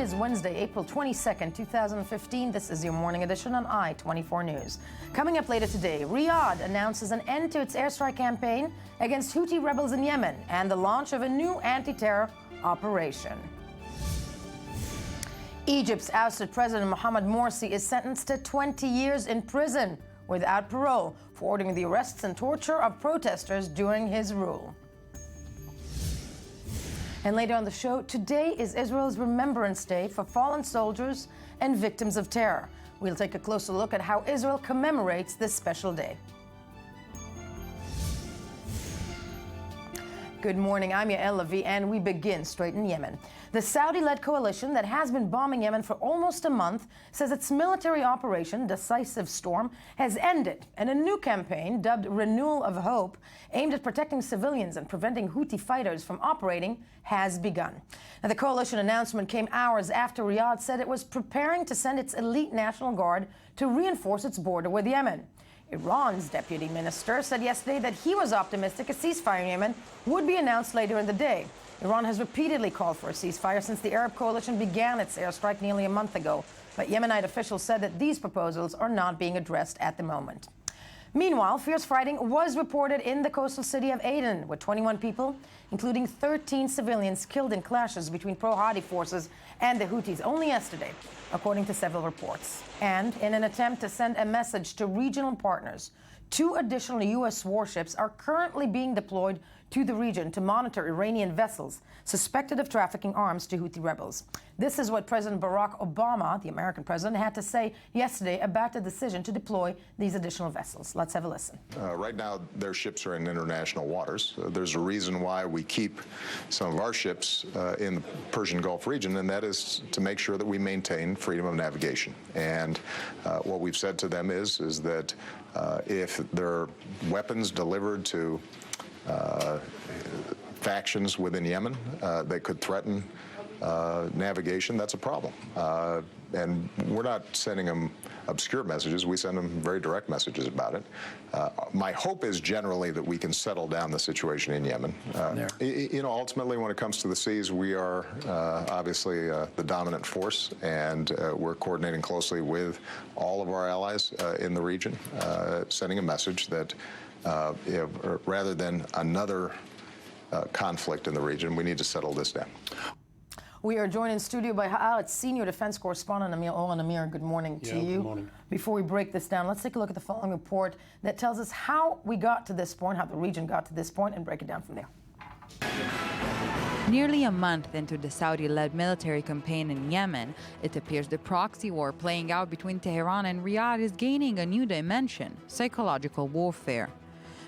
is Wednesday, April 22nd, 2015. This is your morning edition on I-24 News. Coming up later today, Riyadh announces an end to its airstrike campaign against Houthi rebels in Yemen and the launch of a new anti-terror operation. Egypt's ousted President Mohamed Morsi is sentenced to 20 years in prison without parole for ordering the arrests and torture of protesters during his rule. And later on the show, today is Israel's Remembrance Day for fallen soldiers and victims of terror. We'll take a closer look at how Israel commemorates this special day. Good morning, I'm Yael Levi, and we begin straight in Yemen. The Saudi-led coalition that has been bombing Yemen for almost a month says its military operation, Decisive Storm, has ended, and a new campaign, dubbed Renewal of Hope, aimed at protecting civilians and preventing Houthi fighters from operating, has begun. Now, the coalition announcement came hours after Riyadh said it was preparing to send its elite National Guard to reinforce its border with Yemen. Iran's deputy minister said yesterday that he was optimistic a ceasefire in Yemen would be announced later in the day. Iran has repeatedly called for a ceasefire since the Arab coalition began its airstrike nearly a month ago. But Yemenite officials said that these proposals are not being addressed at the moment. Meanwhile, fierce fighting was reported in the coastal city of Aden, with 21 people, including 13 civilians, killed in clashes between pro-Houthi forces and the Houthis only yesterday, according to several reports. And in an attempt to send a message to regional partners, 2 additional U.S. warships are currently being deployed to the region to monitor Iranian vessels suspected of trafficking arms to Houthi rebels. This is what President Barack Obama, the American president, had to say yesterday about the decision to deploy these additional vessels. Let's have a listen. Right now, their ships are in international waters. There's a reason why we keep some of our ships in the Persian Gulf region, and that is to make sure that we maintain freedom of navigation. And what we've said to them is that if there are weapons delivered to factions within Yemen that could threaten navigation, that's a problem. And we're not sending them obscure messages. We send them very direct messages about it. My hope is generally that we can settle down the situation in Yemen. Ultimately, when it comes to the seas, we are obviously the dominant force, and we're coordinating closely with all of our allies in the region, sending a message that rather than another conflict in the region, we need to settle this down. We are joined in studio by Haaretz senior defense correspondent Amir Oren. Amir, good morning to you. Good morning. Before we break this down, let's take a look at the following report that tells us how we got to this point, how the region got to this point, and break it down from there. Nearly a month into the Saudi-led military campaign in Yemen, it appears the proxy war playing out between Tehran and Riyadh is gaining a new dimension: psychological warfare.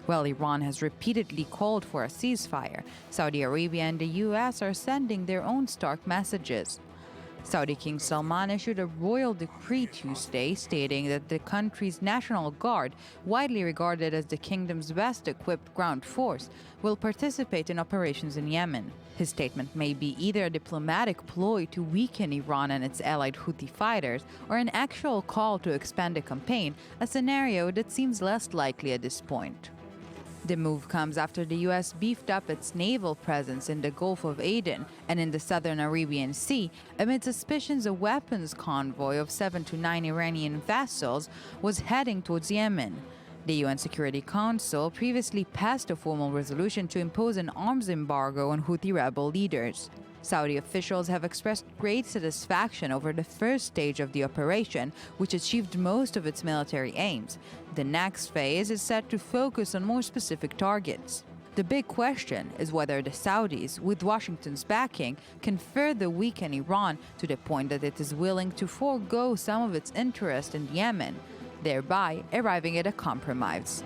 While Iran has repeatedly called for a ceasefire, Saudi Arabia and the U.S. are sending their own stark messages. Saudi King Salman issued a royal decree Tuesday stating that the country's National Guard, widely regarded as the kingdom's best-equipped ground force, will participate in operations in Yemen. His statement may be either a diplomatic ploy to weaken Iran and its allied Houthi fighters, or an actual call to expand the campaign, a scenario that seems less likely at this point. The move comes after the U.S. beefed up its naval presence in the Gulf of Aden and in the southern Arabian Sea amid suspicions a weapons convoy of 7 to 9 Iranian vessels was heading towards Yemen. The UN Security Council previously passed a formal resolution to impose an arms embargo on Houthi rebel leaders. Saudi officials have expressed great satisfaction over the first stage of the operation, which achieved most of its military aims. The next phase is set to focus on more specific targets. The big question is whether the Saudis, with Washington's backing, can further weaken Iran to the point that it is willing to forego some of its interest in Yemen, thereby arriving at a compromise.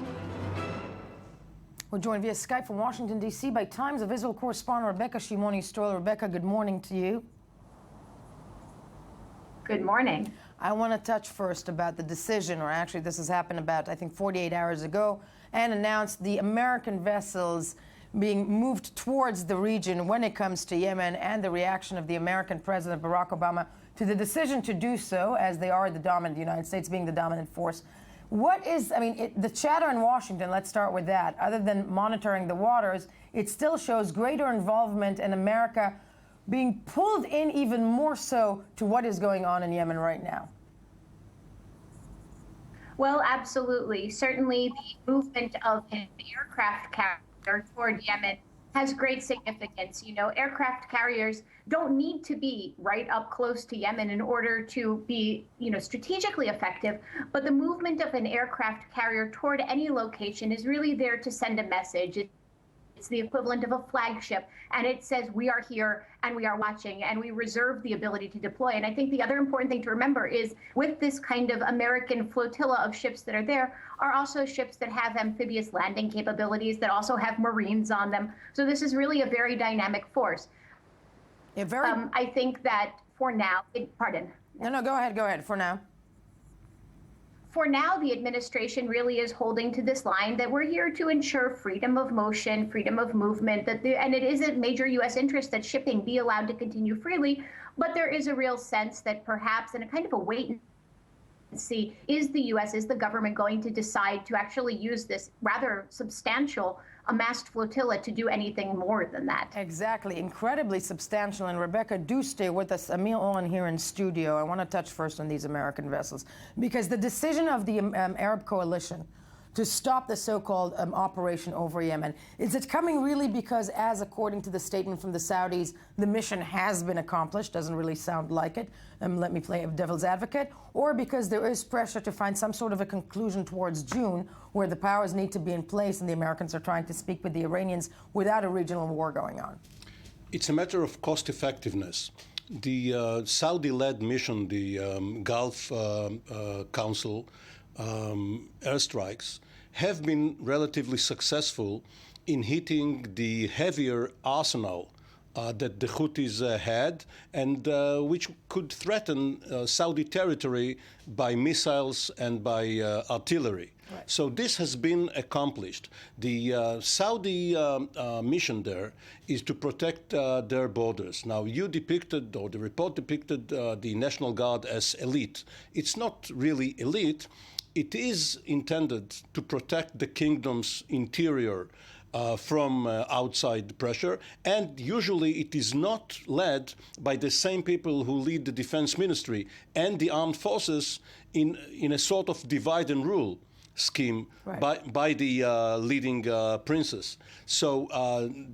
We're joined via Skype from Washington, D.C. by Times of Israel correspondent Rebecca Shimoni-Stroll. Rebecca, good morning to you. Good morning. I want to touch first about the decision, or actually this has happened about, I think, 48 hours ago, and announced the American vessels being moved towards the region when it comes to Yemen, and the reaction of the American President Barack Obama to the decision to do so, as they are the dominant, the United States being the dominant force. What is, the chatter in Washington, let's start with that, other than monitoring the waters, it still shows greater involvement in America being pulled in even more so to what is going on in Yemen right now? Well, absolutely. Certainly, the movement of an aircraft carrier toward Yemen has great significance. You know, aircraft carriers don't need to be right up close to Yemen in order to be, strategically effective. But the movement of an aircraft carrier toward any location is really there to send a message. It's the equivalent of a flagship, and it says we are here and we are watching, and we reserve the ability to deploy. And I think the other important thing to remember is with this kind of American flotilla of ships that are there are also ships that have amphibious landing capabilities, that also have Marines on them. So this is really a very dynamic force. I think that for now, pardon. No, go ahead, for now. For now, the administration really is holding to this line that we're here to ensure freedom of motion, freedom of movement, and it is a major U.S. interest that shipping be allowed to continue freely. But there is a real sense that perhaps, in a kind of a wait and see, is the U.S., is the government going to decide to actually use this rather substantial amassed flotilla to do anything more than that? Exactly, incredibly substantial. And Rebecca, do stay with us. Emil on here in studio. I want to touch first on these American vessels, because the decision of the Arab coalition to stop the so-called operation over Yemen, is it coming really because, as according to the statement from the Saudis, the mission has been accomplished? Doesn't really sound like it. Let me play devil's advocate. Or because there is pressure to find some sort of a conclusion towards June, where the powers need to be in place and the Americans are trying to speak with the Iranians without a regional war going on? It's a matter of cost effectiveness. The Saudi-led mission, the Gulf Council airstrikes, have been relatively successful in hitting the heavier arsenal that the Houthis had, and which could threaten Saudi territory by missiles and by artillery. Right. So this has been accomplished. The Saudi mission there is to protect their borders. Now, you depicted, or the report depicted, the National Guard as elite. It's not really elite. It is intended to protect the kingdom's interior from outside pressure, and usually it is not led by the same people who lead the defense ministry and the armed forces in a sort of divide and rule scheme. Right. by the leading princes. So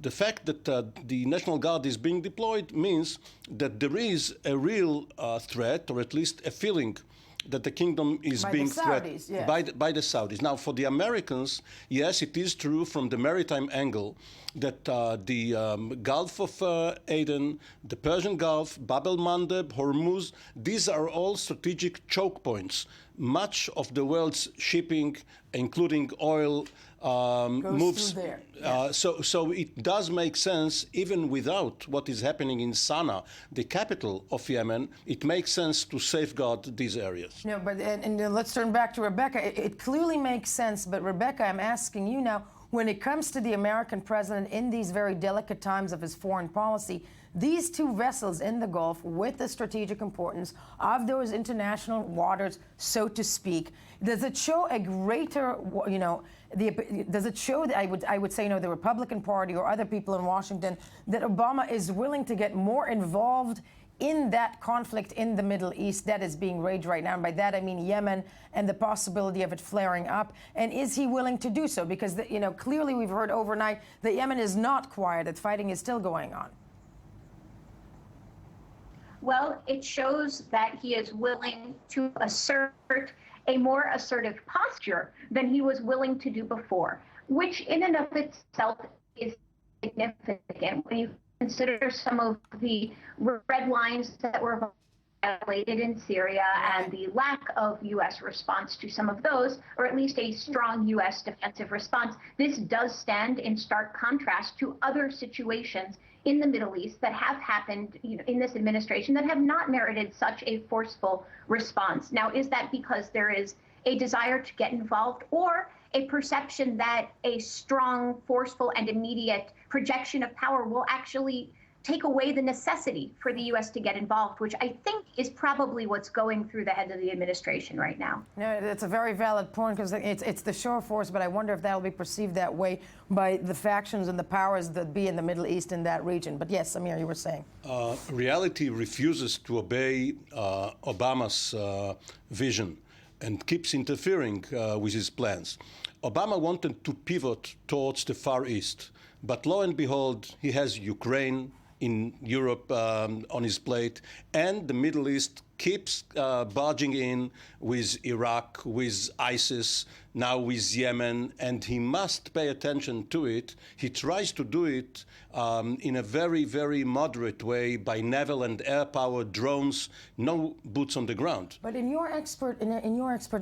the fact that the National Guard is being deployed means that there is a real threat, or at least a feeling that the kingdom is being threatened by the Saudis. Now, for the Americans, yes, it is true from the maritime angle that the Gulf of Aden, the Persian Gulf, Bab el-Mandeb, Hormuz, these are all strategic choke points. Much of the world's shipping, including oil, moves through there. Yeah. So it does make sense, even without what is happening in Sana'a, the capital of Yemen. It makes sense to safeguard these areas. No, but and let's turn back to Rebecca. It clearly makes sense, but Rebecca, I'm asking you now, when it comes to the American president in these very delicate times of his foreign policy, these two vessels in the Gulf, with the strategic importance of those international waters, so to speak, does it show a greater, does it show that I would say, the Republican Party or other people in Washington, that Obama is willing to get more involved in that conflict in the Middle East that is being raged right now? And by that I mean Yemen and the possibility of it flaring up. And is he willing to do so? Because clearly we've heard overnight that Yemen is not quiet; that fighting is still going on. Well, it shows that he is willing to assert a more assertive posture than he was willing to do before, which in and of itself is significant when you consider some of the red lines that were violated in Syria and the lack of U.S. response to some of those, or at least a strong U.S. defensive response. This does stand in stark contrast to other situations in the Middle East that have happened in this administration that have not merited such a forceful response. Now, is that because there is a desire to get involved, or a perception that a strong, forceful, and immediate projection of power will actually take away the necessity for the U.S. to get involved, which I think is probably what's going through the head of the administration right now. No, it's a very valid point because it's the show of force, but I wonder if that will be perceived that way by the factions and the powers that be in the Middle East in that region. But yes, Amir, you were saying. Reality refuses to obey Obama's vision and keeps interfering with his plans. Obama wanted to pivot towards the Far East, but lo and behold, he has Ukraine in Europe on his plate, and the Middle East keeps barging in with Iraq, with ISIS, now with Yemen, and he must pay attention to it. He tries to do it in a very, very moderate way by naval and air power, drones, no boots on the ground. But in your expert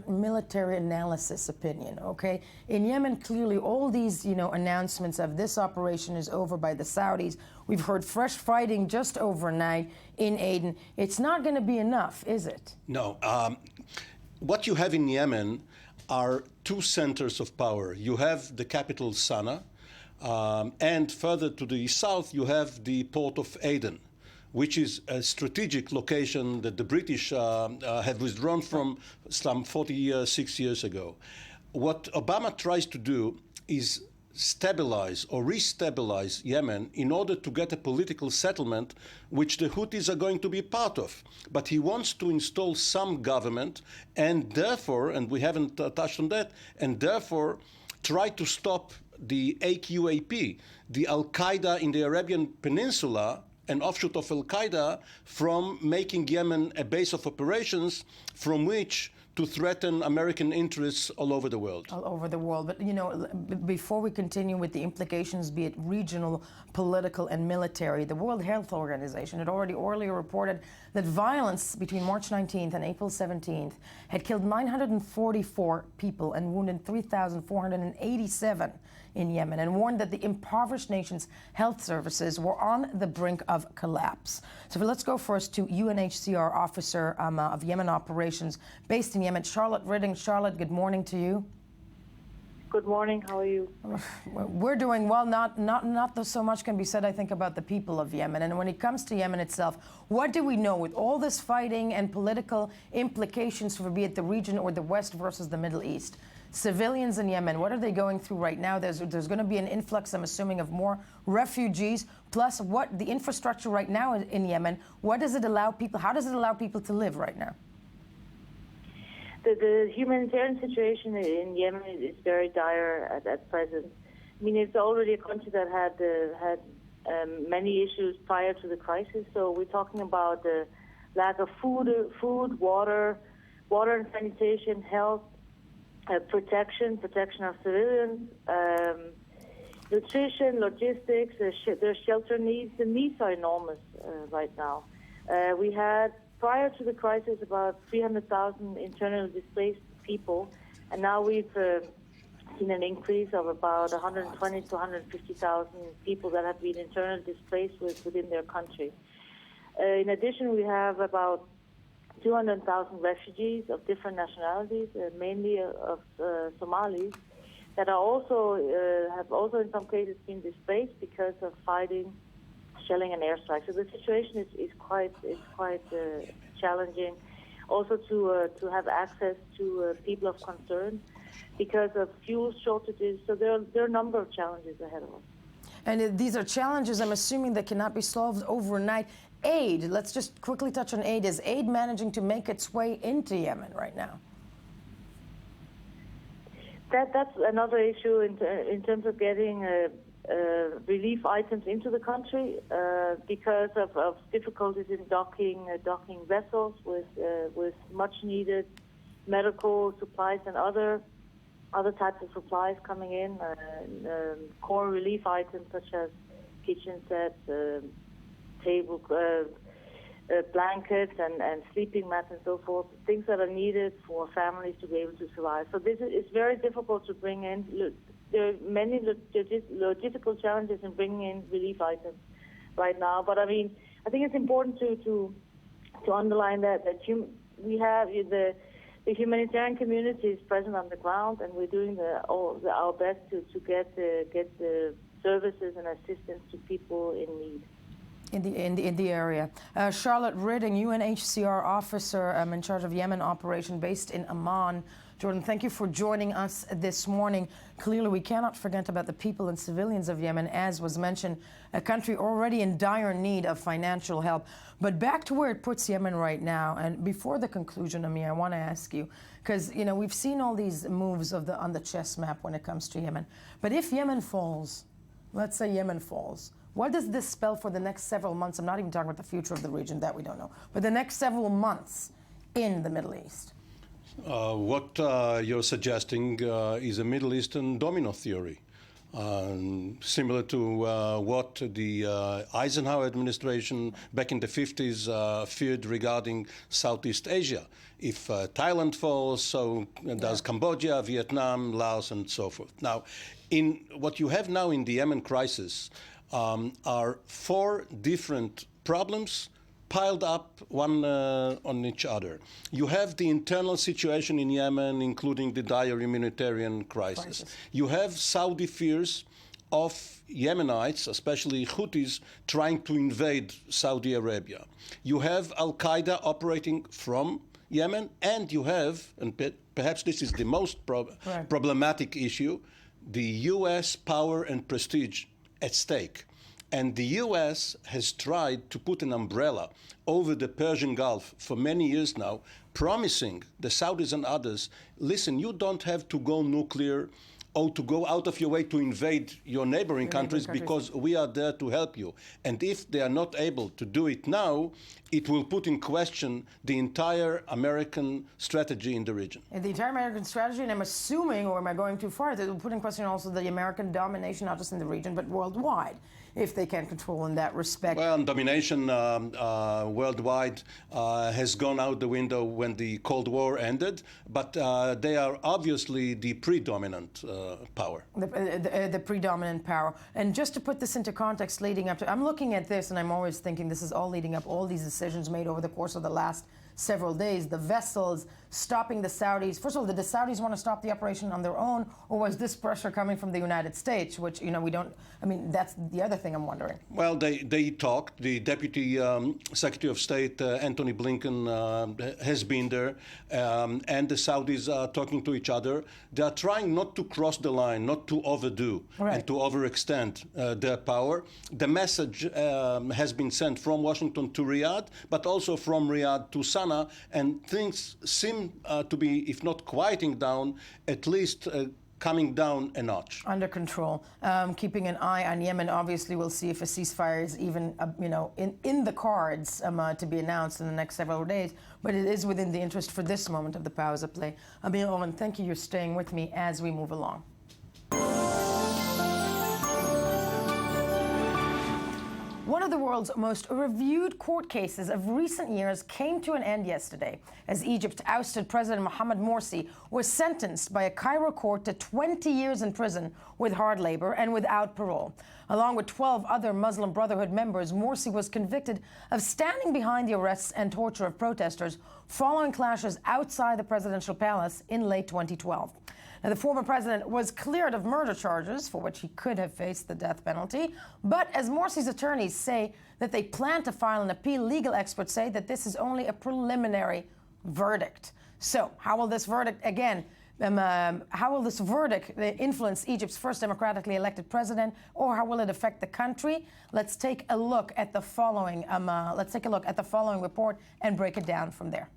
military analysis opinion, okay, in Yemen, clearly all these announcements of this operation is over by the Saudis. We've heard fresh fighting just overnight in Aden. It's not going to be enough, is it? No. What you have in Yemen are two centers of power. You have the capital, Sana'a, and further to the south, you have the port of Aden, which is a strategic location that the British had withdrawn from some 46 years ago. What Obama tries to do is stabilize or restabilize Yemen in order to get a political settlement which the Houthis are going to be part of. But he wants to install some government and therefore, and we haven't touched on that, and therefore try to stop the AQAP, the Al-Qaeda in the Arabian Peninsula, an offshoot of Al-Qaeda, from making Yemen a base of operations from which to threaten American interests all over the world. All over the world. But, before we continue with the implications, be it regional, political, and military, the World Health Organization had already earlier reported that violence between March 19th and April 17th had killed 944 people and wounded 3,487 in Yemen, and warned that the impoverished nation's health services were on the brink of collapse. So let's go first to UNHCR officer of Yemen operations based in Yemen, Charlotte Ridding. Charlotte, good morning to you. Good morning. How are you? We're doing well. Not so much can be said, I think, about the people of Yemen. And when it comes to Yemen itself, what do we know with all this fighting and political implications for be it the region or the West versus the Middle East? Civilians in Yemen, what are they going through right now? There's going to be an influx, I'm assuming, of more refugees. Plus, what the infrastructure right now in Yemen, what does it allow people? How does it allow people to live right now? The humanitarian situation in Yemen is very dire at present. I mean, it's already a country that had many issues prior to the crisis. So we're talking about the lack of food, water and sanitation, health, protection of civilians, nutrition, logistics, their shelter needs. The needs are enormous right now. We had, prior to the crisis, about 300,000 internally displaced people, and now we've seen an increase of about 120 to 150,000 people that have been internally displaced within their country. In addition, we have about 200,000 refugees of different nationalities, mainly of Somalis, that are also have also in some cases been displaced because of fighting, shelling, and airstrikes. So the situation is quite challenging. Also to have access to people of concern because of fuel shortages. So there are a number of challenges ahead of us. And these are challenges, I'm assuming, that cannot be solved overnight. Aid, let's just quickly touch on aid. Is aid managing to make its way into Yemen right now? That's another issue in terms of getting relief items into the country because of difficulties in docking vessels with much needed medical supplies and other types of supplies coming in, core relief items such as kitchen sets, table, blankets and sleeping mats and so forth, things that are needed for families to be able to survive. So this is very difficult to bring in. There are many logistical challenges in bringing in relief items right now. But I mean, I think it's important to underline that we have the humanitarian community is present on the ground, and we're doing our best to get the services and assistance to people in need. in the area. Charlotte Ridding, UNHCR officer in charge of Yemen operation based in Amman. Jordan, thank you for joining us this morning. Clearly, we cannot forget about the people and civilians of Yemen, as was mentioned, a country already in dire need of financial help. But back to where it puts Yemen right now, and before the conclusion, Amir, I want to ask you, because we've seen all these moves on the chess map when it comes to Yemen. But if Yemen falls, let's say Yemen falls, what does this spell for the next several months? I'm not even talking about the future of the region, that we don't know, but the next several months in the Middle East. What you're suggesting is a Middle Eastern domino theory, similar to what the Eisenhower administration back in the 50s feared regarding Southeast Asia. If Thailand falls, so does Cambodia, Vietnam, Laos, and so forth. Now, in what you have now in the Yemen crisis are 4 different problems piled up one on each other. You have the internal situation in Yemen, including the dire humanitarian crisis. You have Saudi fears of Yemenites, especially Houthis, trying to invade Saudi Arabia. You have Al-Qaeda operating from Yemen, and you have, and perhaps this is the most problematic issue, the U.S. power and prestige at stake. And the U.S. has tried to put an umbrella over the Persian Gulf for many years now, promising the Saudis and others, listen, you don't have to go nuclear or to go out of your way to invade your neighboring countries because we are there to help you. And if they are not able to do it now, it will put in question the entire American strategy in the region. And the entire American strategy, and I'm assuming, or am I going too far, that it will put in question also the American domination, not just in the region, but worldwide, if they can control in that respect. Well, domination worldwide has gone out the window when the Cold War ended, but they are obviously the predominant power. The predominant power. And just to put this into context leading up to, I'm looking at this and I'm always thinking this is all leading up, all these decisions made over the course of the last several days, the vessels stopping the Saudis. First of all, did the Saudis want to stop the operation on their own, or was this pressure coming from the United States, which, we don't, that's the other thing I'm wondering. Well, they talked. The Deputy Secretary of State, Antony Blinken, has been there, and the Saudis are talking to each other. They are trying not to cross the line, not to overdo and to overextend their power. The message has been sent from Washington to Riyadh, but also from Riyadh to Sana'a, and things seem to be, if not quieting down, at least coming down a notch. Under control. Keeping an eye on Yemen. Obviously, we'll see if a ceasefire is even, in the cards to be announced in the next several days. But it is within the interest for this moment of the powers at play. Amir Oren, thank you. You're staying with me as we move along. One of the world's most reviewed court cases of recent years came to an end yesterday as Egypt's ousted President Mohamed Morsi was sentenced by a Cairo court to 20 years in prison with hard labor and without parole. Along with 12 other Muslim Brotherhood members, Morsi was convicted of standing behind the arrests and torture of protesters following clashes outside the presidential palace in late 2012. Now, the former president was cleared of murder charges for which he could have faced the death penalty. But as Morsi's attorneys say that they plan to file an appeal, legal experts say that this is only a preliminary verdict. So how will this verdict, how will this verdict influence Egypt's first democratically elected president, or how will it affect the country? Let's take a look at the following. Report and break it down from there.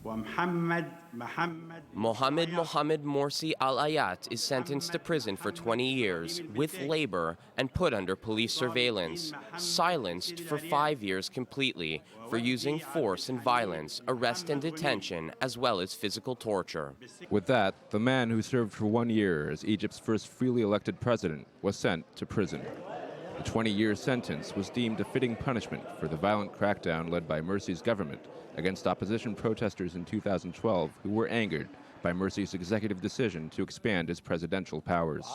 Mohamed Morsi Al-Ayat is sentenced to prison for 20 years with labor and put under police surveillance, silenced for 5 years completely for using force and violence, arrest and detention, as well as physical torture. With that, the man who served for 1 year as Egypt's first freely elected president was sent to prison. The 20-year sentence was deemed a fitting punishment for the violent crackdown led by Morsi's government against opposition protesters in 2012 who were angered by Morsi's executive decision to expand his presidential powers.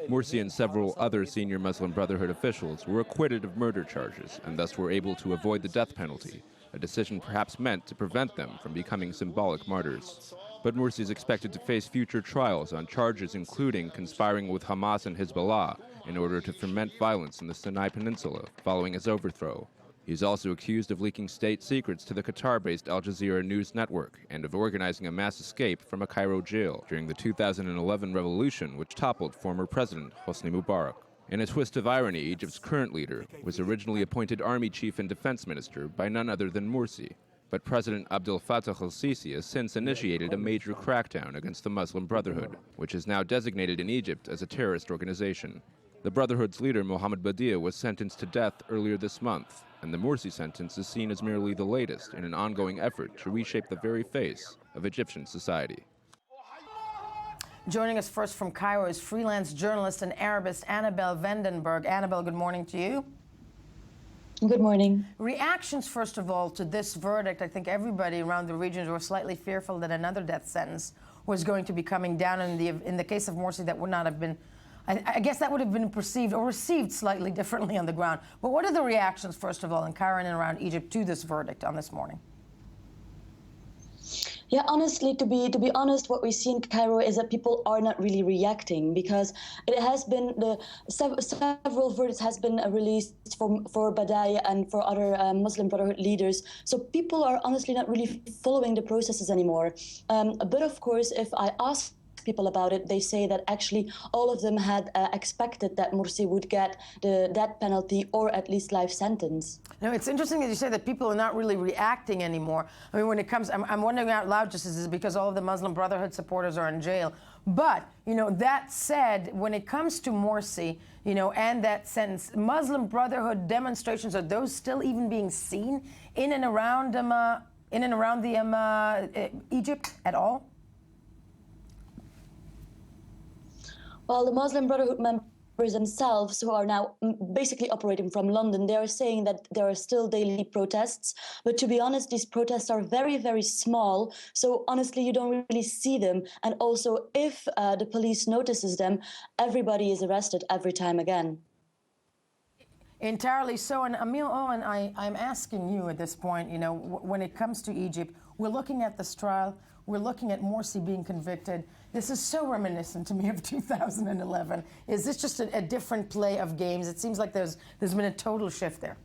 Morsi and several other senior Muslim Brotherhood officials were acquitted of murder charges and thus were able to avoid the death penalty, a decision perhaps meant to prevent them from becoming symbolic martyrs. But Morsi is expected to face future trials on charges including conspiring with Hamas and Hezbollah in order to foment violence in the Sinai Peninsula following his overthrow. He's also accused of leaking state secrets to the Qatar-based Al Jazeera news network and of organizing a mass escape from a Cairo jail during the 2011 revolution, which toppled former President Hosni Mubarak. In a twist of irony, Egypt's current leader was originally appointed army chief and defense minister by none other than Morsi. But President Abdel Fattah al-Sisi has since initiated a major crackdown against the Muslim Brotherhood, which is now designated in Egypt as a terrorist organization. The Brotherhood's leader, Mohammed Badia, was sentenced to death earlier this month, and the Morsi sentence is seen as merely the latest in an ongoing effort to reshape the very face of Egyptian society. Joining us first from Cairo is freelance journalist and Arabist Annabelle Vandenberg. Annabelle, good morning to you. Good morning. Reactions, first of all, to this verdict. I think everybody around the regions were slightly fearful that another death sentence was going to be coming down. In the case of Morsi, that would not have been, I guess that would have been perceived or received slightly differently on the ground. But what are the reactions, first of all, in Cairo and around Egypt to this verdict on this morning? Yeah, honestly, to be honest, what we see in Cairo is that people are not really reacting, because it has been several verdicts has been released for Badaya and for other Muslim Brotherhood leaders. So people are honestly not really following the processes anymore. But of course, if I ask people about it, they say that actually all of them had expected that Morsi would get the death penalty or at least life sentence. No, it's interesting that you say that people are not really reacting anymore. I mean, when it comes, I'm wondering out loud, just is because all of the Muslim Brotherhood supporters are in jail. But, that said, when it comes to Morsi, and that sentence, Muslim Brotherhood demonstrations, are those still even being seen in and around Egypt at all? Well, the Muslim Brotherhood members themselves, who are now basically operating from London, they are saying that there are still daily protests. But to be honest, these protests are very, very small. So honestly, you don't really see them. And also, if the police notices them, everybody is arrested every time again. Entirely so. And Emil Owen, I'm asking you at this point, when it comes to Egypt, we're looking at this trial, we're looking at Morsi being convicted. This is so reminiscent to me of 2011. Is this just a different play of games? It seems like there's been a total shift there.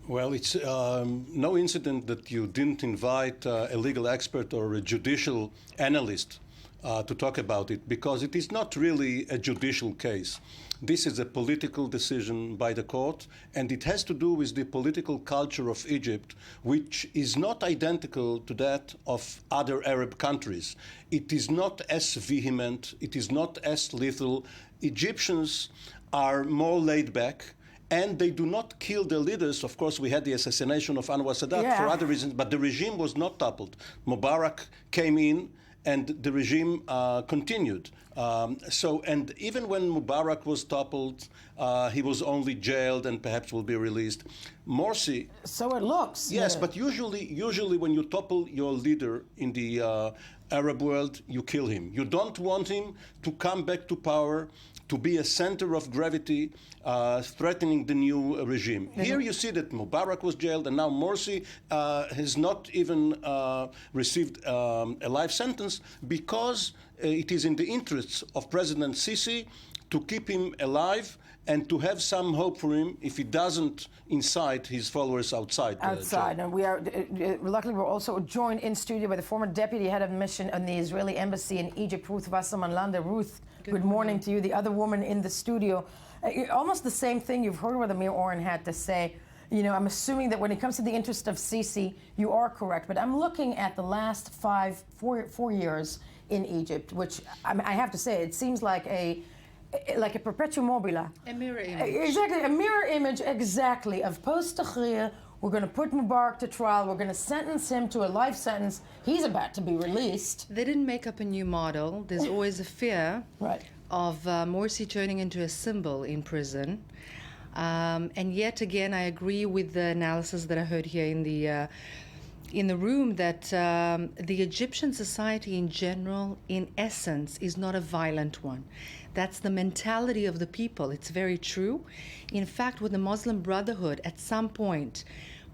Well, it's no incident that you didn't invite a legal expert or a judicial analyst to talk about it, because it is not really a judicial case. This is a political decision by the court, and it has to do with the political culture of Egypt, which is not identical to that of other Arab countries. It is not as vehement, it is not as lethal. Egyptians are more laid back, and they do not kill their leaders. Of course, we had the assassination of Anwar Sadat for other reasons, but the regime was not toppled. Mubarak came in, and the regime continued. And even when Mubarak was toppled, he was only jailed and perhaps will be released. Morsi. So it looks. Yes, yeah. but usually when you topple your leader in the Arab world, you kill him. You don't want him to come back to power, to be a center of gravity, threatening the new regime. Here you see that Mubarak was jailed, and now Morsi has not even received a life sentence, because it is in the interests of President Sisi to keep him alive and to have some hope for him if he doesn't incite his followers outside. And we are, luckily, we're also joined in studio by the former deputy head of mission on the Israeli embassy in Egypt, Ruth Wasserman-Lande. Ruth, good morning to you, the other woman in the studio. Almost the same thing you've heard what Amir Oren had to say. I'm assuming that when it comes to the interest of Sisi, you are correct. But I'm looking at the last 4 years in Egypt, which I have to say, it seems like a perpetuum mobile. A mirror image. Exactly, a mirror image, exactly, of post-Tahrir. We're going to put Mubarak to trial. We're going to sentence him to a life sentence. He's about to be released. They didn't make up a new model. There's always a fear of Morsi turning into a symbol in prison. And yet again, I agree with the analysis that I heard here in the room that the Egyptian society in general, in essence, is not a violent one. That's the mentality of the people. It's very true. In fact, with the Muslim Brotherhood, at some point,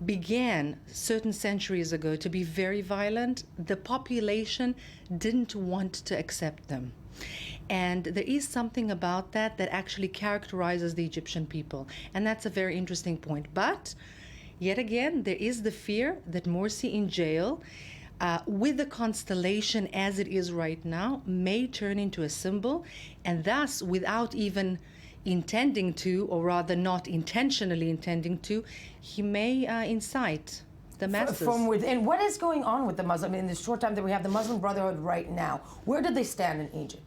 began certain centuries ago to be very violent, the population didn't want to accept them. And there is something about that that actually characterizes the Egyptian people. And that's a very interesting point. But yet again, there is the fear that Morsi in jail, with the constellation as it is right now, may turn into a symbol, and thus, without even intending to, or rather not intentionally intending to, he may incite the masses. From within. What is going on with the Muslim, in the short time that we have the Muslim Brotherhood right now? Where do they stand in Egypt?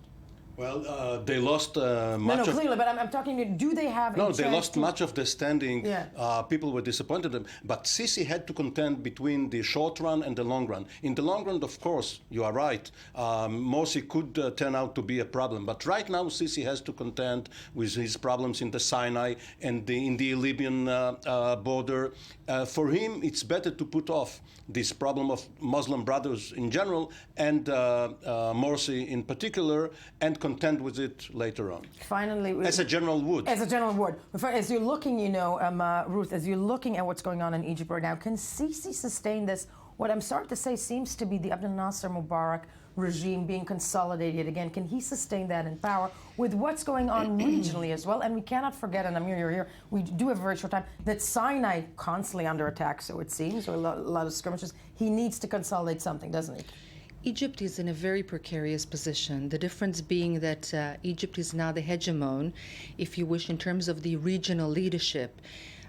Well, they lost much no, of... clearly, but I'm talking, do they have No, they lost much of their standing. Yeah. People were disappointed in them. But Sisi had to contend between the short run and the long run. In the long run, of course, you are right, Morsi could turn out to be a problem. But right now, Sisi has to contend with his problems in the Sinai and in the Libyan border. For him, it's better to put off this problem of Muslim brothers in general and Morsi in particular, and contend with it later on. Finally, as a general would. As a general would. As you're looking, Ruth, as you're looking at what's going on in Egypt right now, can Sisi sustain this? What I'm starting to say seems to be the Abdel Nasser Mubarak regime being consolidated again. Can he sustain that in power with what's going on regionally as well? And we cannot forget, and Amir, you're here, we do have a very short time, that Sinai constantly under attack, so it seems, or a lot of skirmishes. He needs to consolidate something, doesn't he? Egypt is in a very precarious position. The difference being that Egypt is now the hegemon, if you wish, in terms of the regional leadership.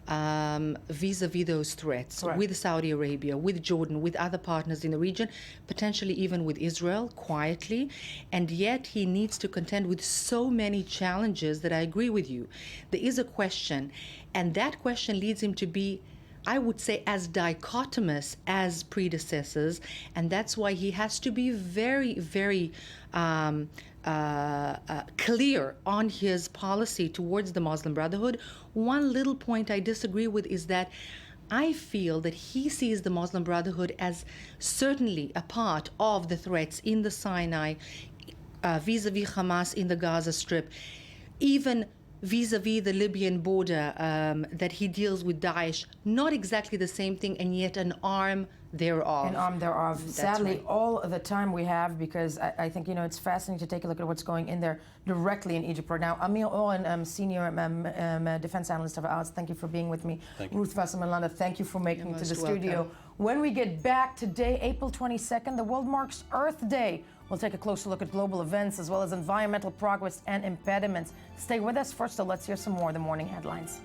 Vis-a-vis those threats, right, with Saudi Arabia, with Jordan, with other partners in the region, potentially even with Israel, quietly, and yet he needs to contend with so many challenges that I agree with you. There is a question, and that question leads him to be, I would say, as dichotomous as predecessors, and that's why he has to be very, very clear on his policy towards the Muslim Brotherhood. One little point I disagree with is that I feel that he sees the Muslim Brotherhood as certainly a part of the threats in the Sinai, vis-a-vis Hamas in the Gaza Strip, even vis-a-vis the Libyan border, that he deals with Daesh. Not exactly the same thing, and yet an arm thereof. An arm thereof. That's Sadly, right. all the time we have, because I think, it's fascinating to take a look at what's going in there directly in Egypt right now. Amir Owen, senior defense analyst of ours, thank you for being with me. Thank you. Ruth Wasserman-Landa, thank you for making it to the most studio. welcome. When we get back today, April 22nd, the world marks Earth Day. We'll take a closer look at global events as well as environmental progress and impediments. Stay with us. First, though, let's hear some more of the morning headlines.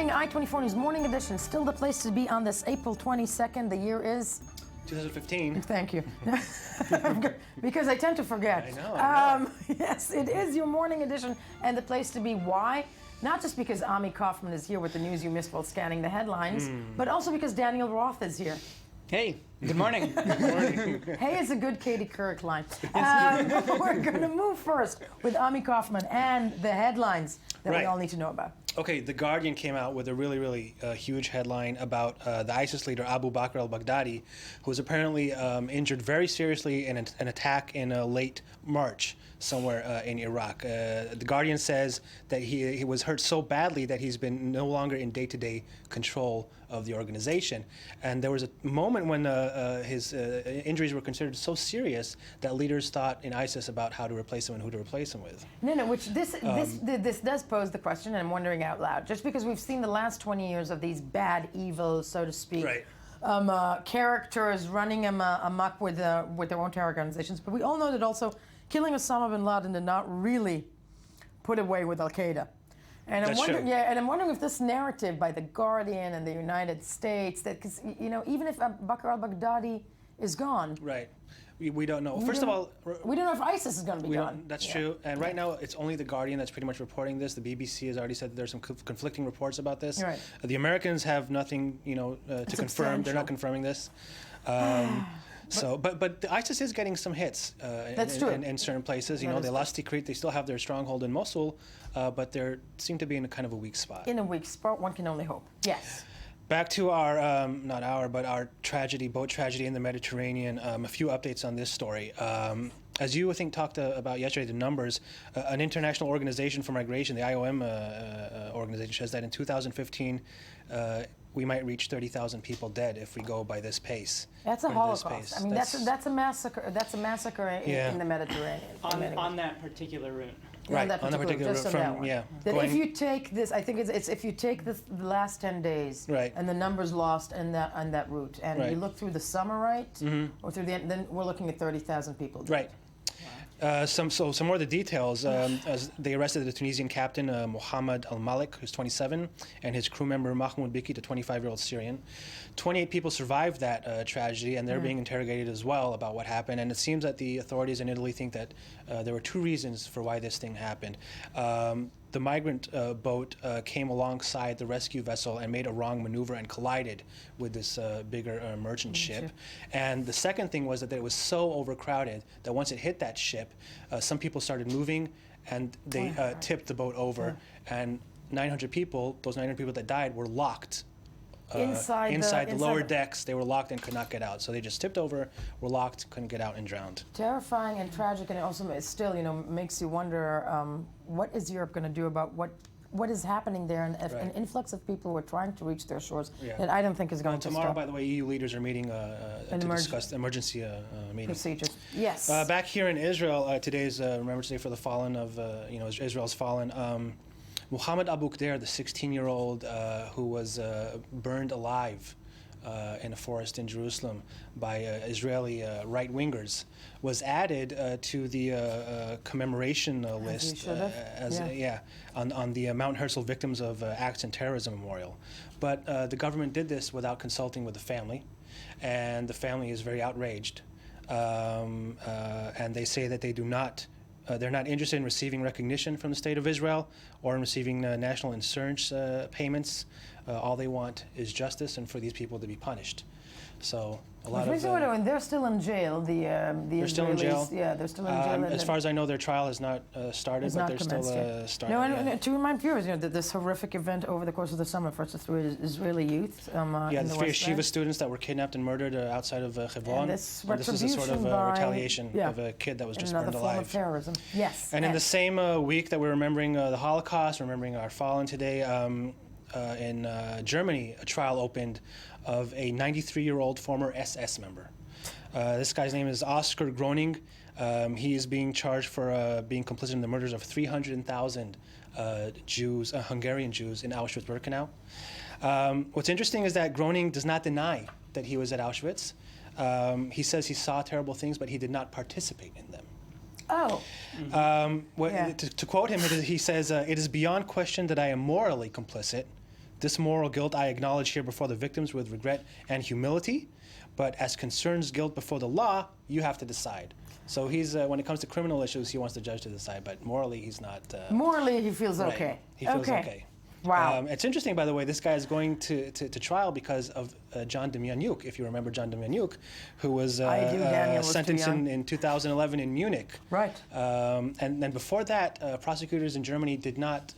I-24 News Morning Edition, still the place to be on this April 22nd. The year is 2015. Thank you. Because I tend to forget. I know. Yes, it is your morning edition and the place to be. Why? Not just because Ami Kaufman is here with the news you missed while scanning the headlines, but also because Daniel Roth is here. Hey, good morning. Good morning. Hey is a good Katie Couric line. We're going to move first with Ami Kaufman and the headlines that we all need to know about. Okay, The Guardian came out with a really, really huge headline about the ISIS leader Abu Bakr al-Baghdadi, who was apparently injured very seriously in an attack in late March somewhere in Iraq. The Guardian says that he was hurt so badly that he's been no longer in day-to-day control of the organization. And there was a moment when his injuries were considered so serious that leaders thought in ISIS about how to replace him and who to replace him with. No, which this does pose the question, and I'm wondering out loud, just because we've seen the last 20 years of these bad, evil, so to speak, characters running amok with their own terror organizations, but we all know that also killing Osama bin Laden did not really put away with Al-Qaeda. And I'm wondering, and I'm wondering if this narrative by The Guardian and the United States, that, because even if Bakr al-Baghdadi is gone. Right. We don't know. First of all, we don't know if ISIS is going to be gone. That's true. And right now, it's only The Guardian that's pretty much reporting this. The BBC has already said that there's some conflicting reports about this. Right. The Americans have nothing, to confirm. They're not confirming this. But the ISIS is getting some hits in certain places. They lost Tikrit. They still have their stronghold in Mosul, but they seem to be in a kind of a weak spot. In a weak spot, one can only hope. Yes. Back to our, our tragedy, boat tragedy in the Mediterranean. A few updates on this story. As you, I think, talked about yesterday, the numbers, an international organization for migration, the IOM organization, says that in 2015, we might reach 30,000 people dead if we go by this pace. That's a Holocaust. I mean, that's a massacre. That's a massacre in the Mediterranean. On that particular route. Right, on that particular route Then if you take this, I think it's if you take the last 10 days and the numbers lost on that route, and you look through the summer, or through the end, then we're looking at 30,000 people dead. Right. Some more of the details. As they arrested the Tunisian captain Mohammed Al Malik, who's 27, and his crew member Mahmoud Biki, the 25-year-old Syrian. 28 people survived that tragedy, and they're being interrogated as well about what happened. And it seems that the authorities in Italy think that there were two reasons for why this thing happened. The migrant boat came alongside the rescue vessel and made a wrong maneuver and collided with this bigger merchant ship. And the second thing was that it was so overcrowded that once it hit that ship, some people started moving and they tipped the boat over. And 900 people, those 900 people that died, were locked. Inside the lower decks. They were locked and could not get out. So they just tipped over, were locked, couldn't get out, and drowned. Terrifying and tragic, and it also still, makes you wonder what is Europe going to do about what is happening there, and an influx of people who are trying to reach their shores that I don't think is going to stop. Tomorrow, by the way, EU leaders are meeting to discuss emergency meeting procedures. Yes. Back here in Israel, today's Remembrance Day for the fallen of Israel's fallen. Muhammad Abu Khdeir, the 16-year-old who was burned alive in a forest in Jerusalem by Israeli right-wingers, was added to the commemoration list on the Mount Herzl Victims of Acts and Terrorism Memorial. But the government did this without consulting with the family, and the family is very outraged. And they say that they're not interested in receiving recognition from the State of Israel or in receiving national insurance payments. All they want is justice and for these people to be punished. So a lot of... they're still in jail. They're still in jail? Yeah, they're still in jail. As far as I know, their trial has not started, but they're still starting. No, and to remind viewers, that this horrific event over the course of the summer affected three Israeli youth. The three yeshiva students that were kidnapped and murdered outside of Hebron. This is a sort of retaliation of a kid that was just burned alive. Another form of terrorism. Yes. And in the same week that we're remembering the Holocaust, remembering our fallen today, in Germany, a trial opened of a 93-year-old former SS member. This guy's name is Oskar Groening. He is being charged for being complicit in the murders of 300,000 Jews, Hungarian Jews in Auschwitz-Birkenau. What's interesting is that Groening does not deny that he was at Auschwitz. He says he saw terrible things, but he did not participate in them. Oh. To quote him, he says, "It is beyond question that I am morally complicit. This moral guilt I acknowledge here before the victims with regret and humility, but as concerns guilt before the law, you have to decide." So he's when it comes to criminal issues, he wants the judge to decide, but morally he's not. Morally, he feels okay. He feels okay. Wow. It's interesting, by the way, this guy is going to trial because of John Demjanjuk, if you remember John Demjanjuk, who was sentenced in 2011 in Munich. Right. And then before that, prosecutors in Germany did not,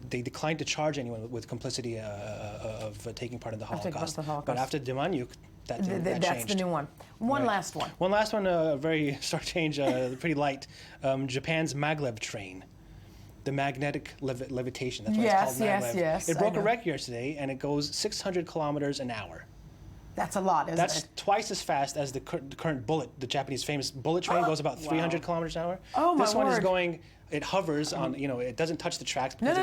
they declined to charge anyone with complicity of taking part in the Holocaust. But after Demjanjuk, that that's changed. the new one. One last one. One last one, very stark change, pretty light. Japan's maglev train. The magnetic levitation. That's why it's called maglev. Yes. It broke a record yesterday, and it goes 600 kilometers an hour. That's a lot, isn't it? That's twice as fast as the current bullet. The Japanese famous bullet train goes about 300 kilometers an hour. Oh, my This one word. is going. It hovers on. It doesn't touch the tracks because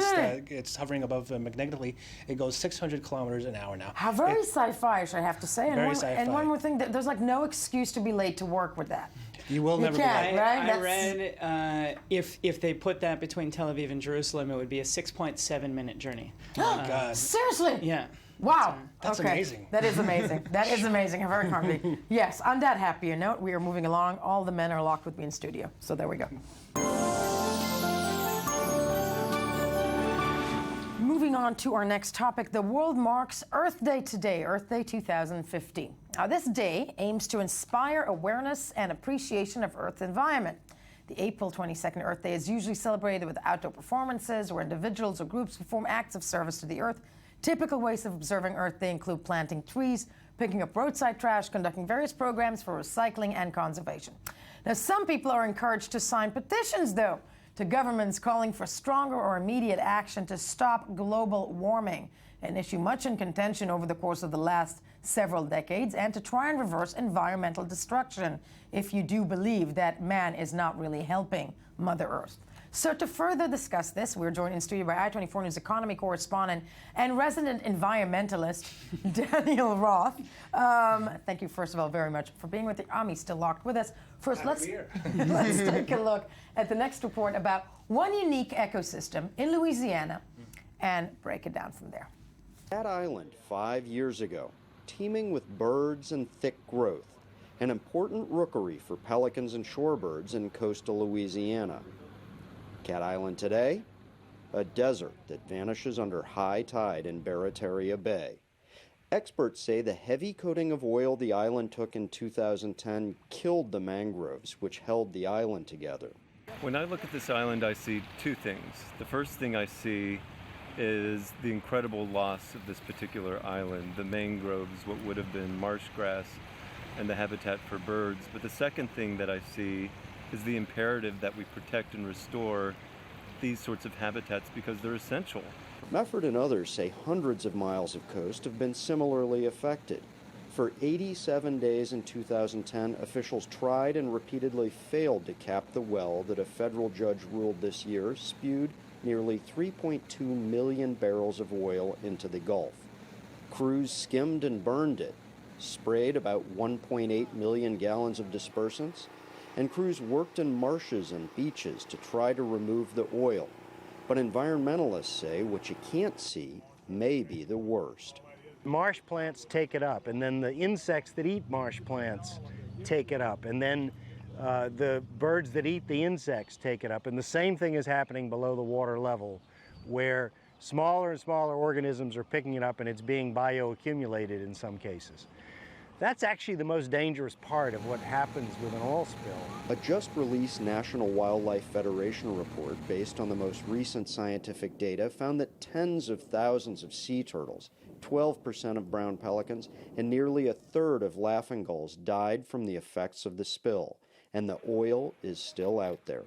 it's hovering above magnetically. It goes 600 kilometers an hour now. How very sci-fi-ish, I have to say. And one more thing, there's like no excuse to be late to work with that. You will never be late. I read if they put that between Tel Aviv and Jerusalem, it would be a 6.7-minute journey. Oh my God! Seriously? Yeah. Wow. That's okay. amazing. That is amazing. That is amazing. I'm very hungry. Yes, on that happier note, we are moving along. All the men are locked with me in studio. So there we go. Moving on to our next topic, the world marks Earth Day today, Earth Day 2015. Now, this day aims to inspire awareness and appreciation of Earth's environment. The April 22nd Earth Day is usually celebrated with outdoor performances where individuals or groups perform acts of service to the Earth. Typical ways of observing Earth Day include planting trees, picking up roadside trash, conducting various programs for recycling and conservation. Now, some people are encouraged to sign petitions, though, to governments calling for stronger or immediate action to stop global warming, an issue much in contention over the course of the last several decades, and to try and reverse environmental destruction, if you do believe that man is not really helping Mother Earth. So to further discuss this, we're joined in studio by I-24 News economy correspondent and resident environmentalist, Daniel Roth. Thank you, first of all, very much for being with the Ami still locked with us. First, let's take a look at the next report about one unique ecosystem in Louisiana and break it down from there. Cat Island 5 years ago, teeming with birds and thick growth, an important rookery for pelicans and shorebirds in coastal Louisiana. Cat Island today, a desert that vanishes under high tide in Barataria Bay. Experts say the heavy coating of oil the island took in 2010 killed the mangroves, which held the island together. When I look at this island, I see two things. The first thing I see is the incredible loss of this particular island, the mangroves, what would have been marsh grass, and the habitat for birds. But the second thing that I see is the imperative that we protect and restore these sorts of habitats because they're essential. Mefford and others say hundreds of miles of coast have been similarly affected. For 87 days in 2010, officials tried and repeatedly failed to cap the well that a federal judge ruled this year spewed nearly 3.2 million barrels of oil into the Gulf. Crews skimmed and burned it, sprayed about 1.8 million gallons of dispersants, and crews worked in marshes and beaches to try to remove the oil. But environmentalists say what you can't see may be the worst. Marsh plants take it up, and then the insects that eat marsh plants take it up, and then the birds that eat the insects take it up. And the same thing is happening below the water level, where smaller and smaller organisms are picking it up and it's being bioaccumulated in some cases. That's actually the most dangerous part of what happens with an oil spill. A just-released National Wildlife Federation report based on the most recent scientific data found that tens of thousands of sea turtles, 12% of brown pelicans, and nearly a third of laughing gulls died from the effects of the spill, and the oil is still out there.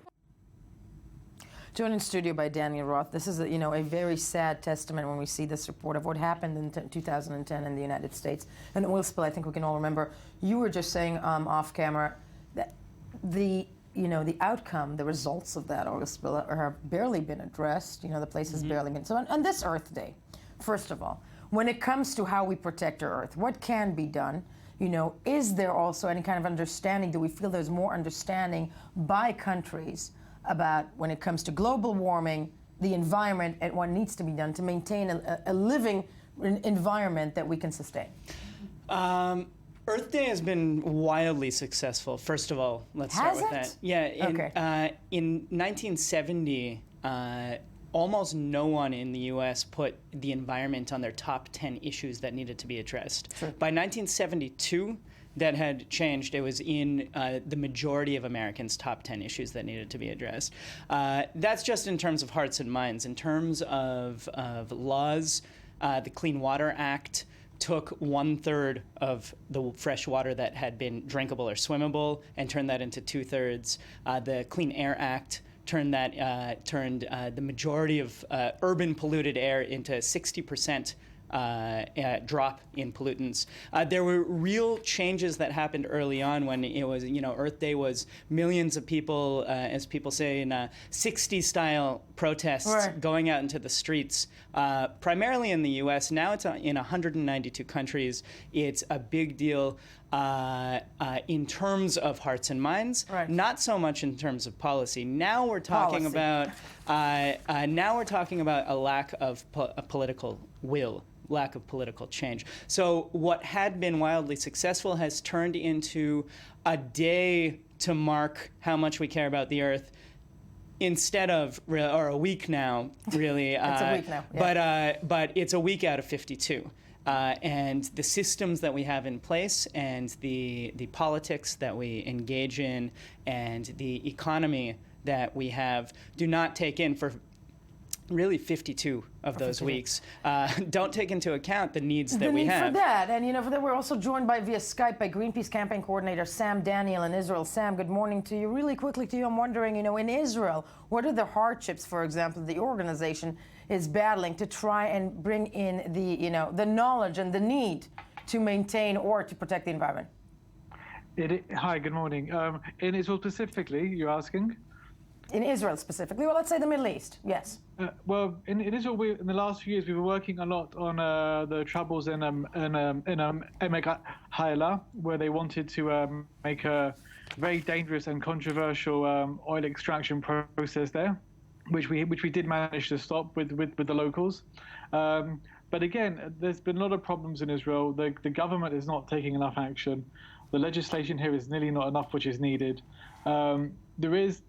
Joined in studio by Daniel Roth. This is a very sad testament when we see this report of what happened in 2010 in the United States. An oil spill, I think we can all remember. You were just saying off camera that the outcome, the results of that oil spill have barely been addressed. The place has barely been. So on this Earth Day, first of all, when it comes to how we protect our Earth, what can be done? Is there also any kind of understanding? Do we feel there's more understanding by countries about when it comes to global warming, the environment, and what needs to be done to maintain a living environment that we can sustain? Earth Day has been wildly successful. First of all, let's start with that. Yeah. In 1970, almost no one in the U.S. put the environment on their top 10 issues that needed to be addressed. Sure. By 1972, that had changed. It was in the majority of Americans' top 10 issues that needed to be addressed. That's just in terms of hearts and minds. In terms of laws, the Clean Water Act took 1/3 of the fresh water that had been drinkable or swimmable and turned that into 2/3. The Clean Air Act turned the majority of urban polluted air into 60% drop in pollutants. There were real changes that happened early on when it was, Earth Day was millions of people, as people say, in 60s-style protests going out into the streets, primarily in the U.S. Now it's in 192 countries. It's a big deal. in terms of hearts and minds, right. Not so much in terms of policy. Now we're talking about a lack of political will, lack of political change. So what had been wildly successful has turned into a day to mark how much we care about the earth, instead of, or a week now, really. It's a week now. Yeah. But it's a week out of 52. And the systems that we have in place and the politics that we engage in and the economy that we have do not take in for really 52 of those weeks. Don't take into account the needs that we have. For that, and for that, we're also joined via Skype by Greenpeace campaign coordinator Sam Daniel in Israel. Sam, good morning to you. Really quickly to you, I'm wondering, in Israel, what are the hardships, for example, the organization is battling to try and bring in the knowledge and the need to maintain or to protect the environment? Hi, good morning. In Israel specifically, you're asking? In Israel specifically, well, let's say the Middle East, yes. Well, in Israel, in the last few years, we were working a lot on the troubles in Emek Hayala, where they wanted to make a very dangerous and controversial oil extraction process there, which we did manage to stop with the locals. But again, there's been a lot of problems in Israel. The government is not taking enough action. The legislation here is nearly not enough, which is needed. There is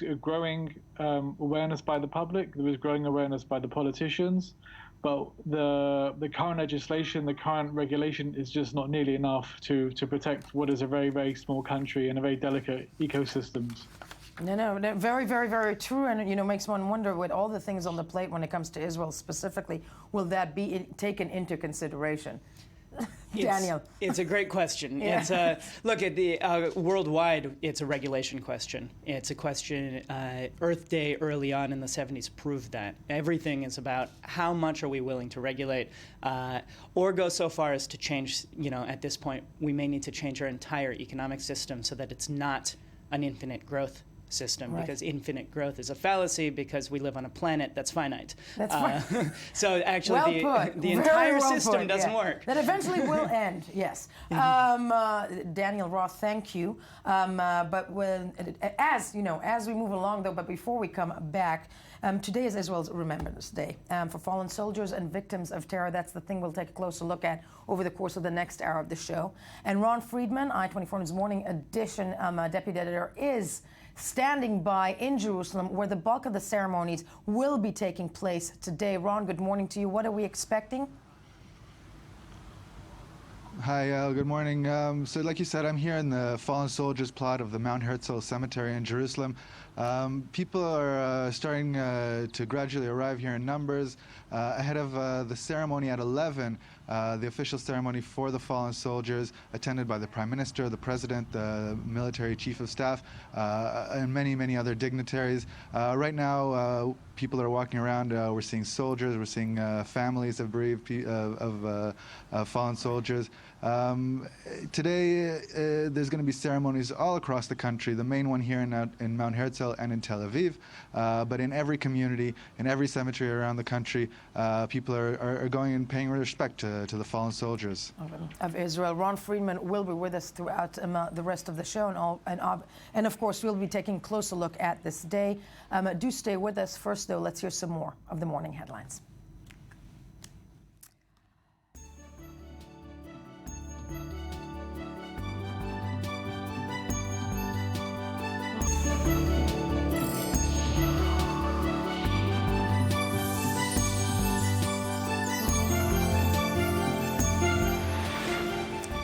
a growing awareness by the public. There is growing awareness by the politicians, but the current legislation, the current regulation is just not nearly enough to protect what is a very, very small country and a very delicate ecosystems. No, very, very, very true, and makes one wonder, with all the things on the plate when it comes to Israel specifically, will that be taken into consideration? Daniel. It's a great question. Yeah. It's look at the worldwide. It's a regulation question. It's a question. Earth Day early on in the 70s proved that everything is about how much are we willing to regulate, or go so far as to change. At this point, we may need to change our entire economic system so that it's not an infinite growth system, right. Because infinite growth is a fallacy because we live on a planet that's finite. That's right. So actually the entire system doesn't work. That eventually will end, yes. Daniel Roth, thank you. But as we move along though, but before we come back, today is Israel's Remembrance Day for fallen soldiers and victims of terror. That's the thing we'll take a closer look at over the course of the next hour of the show. And Ron Friedman, I-24 News Morning Edition deputy editor, is standing by in Jerusalem, where the bulk of the ceremonies will be taking place today. Ron, good morning to you. What are we expecting? Hi, good morning. So like you said, I'm here in the fallen soldiers plot of the Mount Herzl Cemetery in Jerusalem. People are starting to gradually arrive here in numbers. Ahead of the ceremony at 11, the official ceremony for the fallen soldiers, attended by the Prime Minister, the President, the military chief of staff, and many, many other dignitaries. Right now, people are walking around. We're seeing soldiers. We're seeing families of bereaved fallen soldiers. Today, there's going to be ceremonies all across the country. The main one here in Mount Herzl and in Tel Aviv, but in every community, in every cemetery around the country, people are going and paying respect to the fallen soldiers of Israel. Ron Friedman will be with us throughout the rest of the show, and of course we'll be taking a closer look at this day. Do stay with us. First, though, let's hear some more of the morning headlines.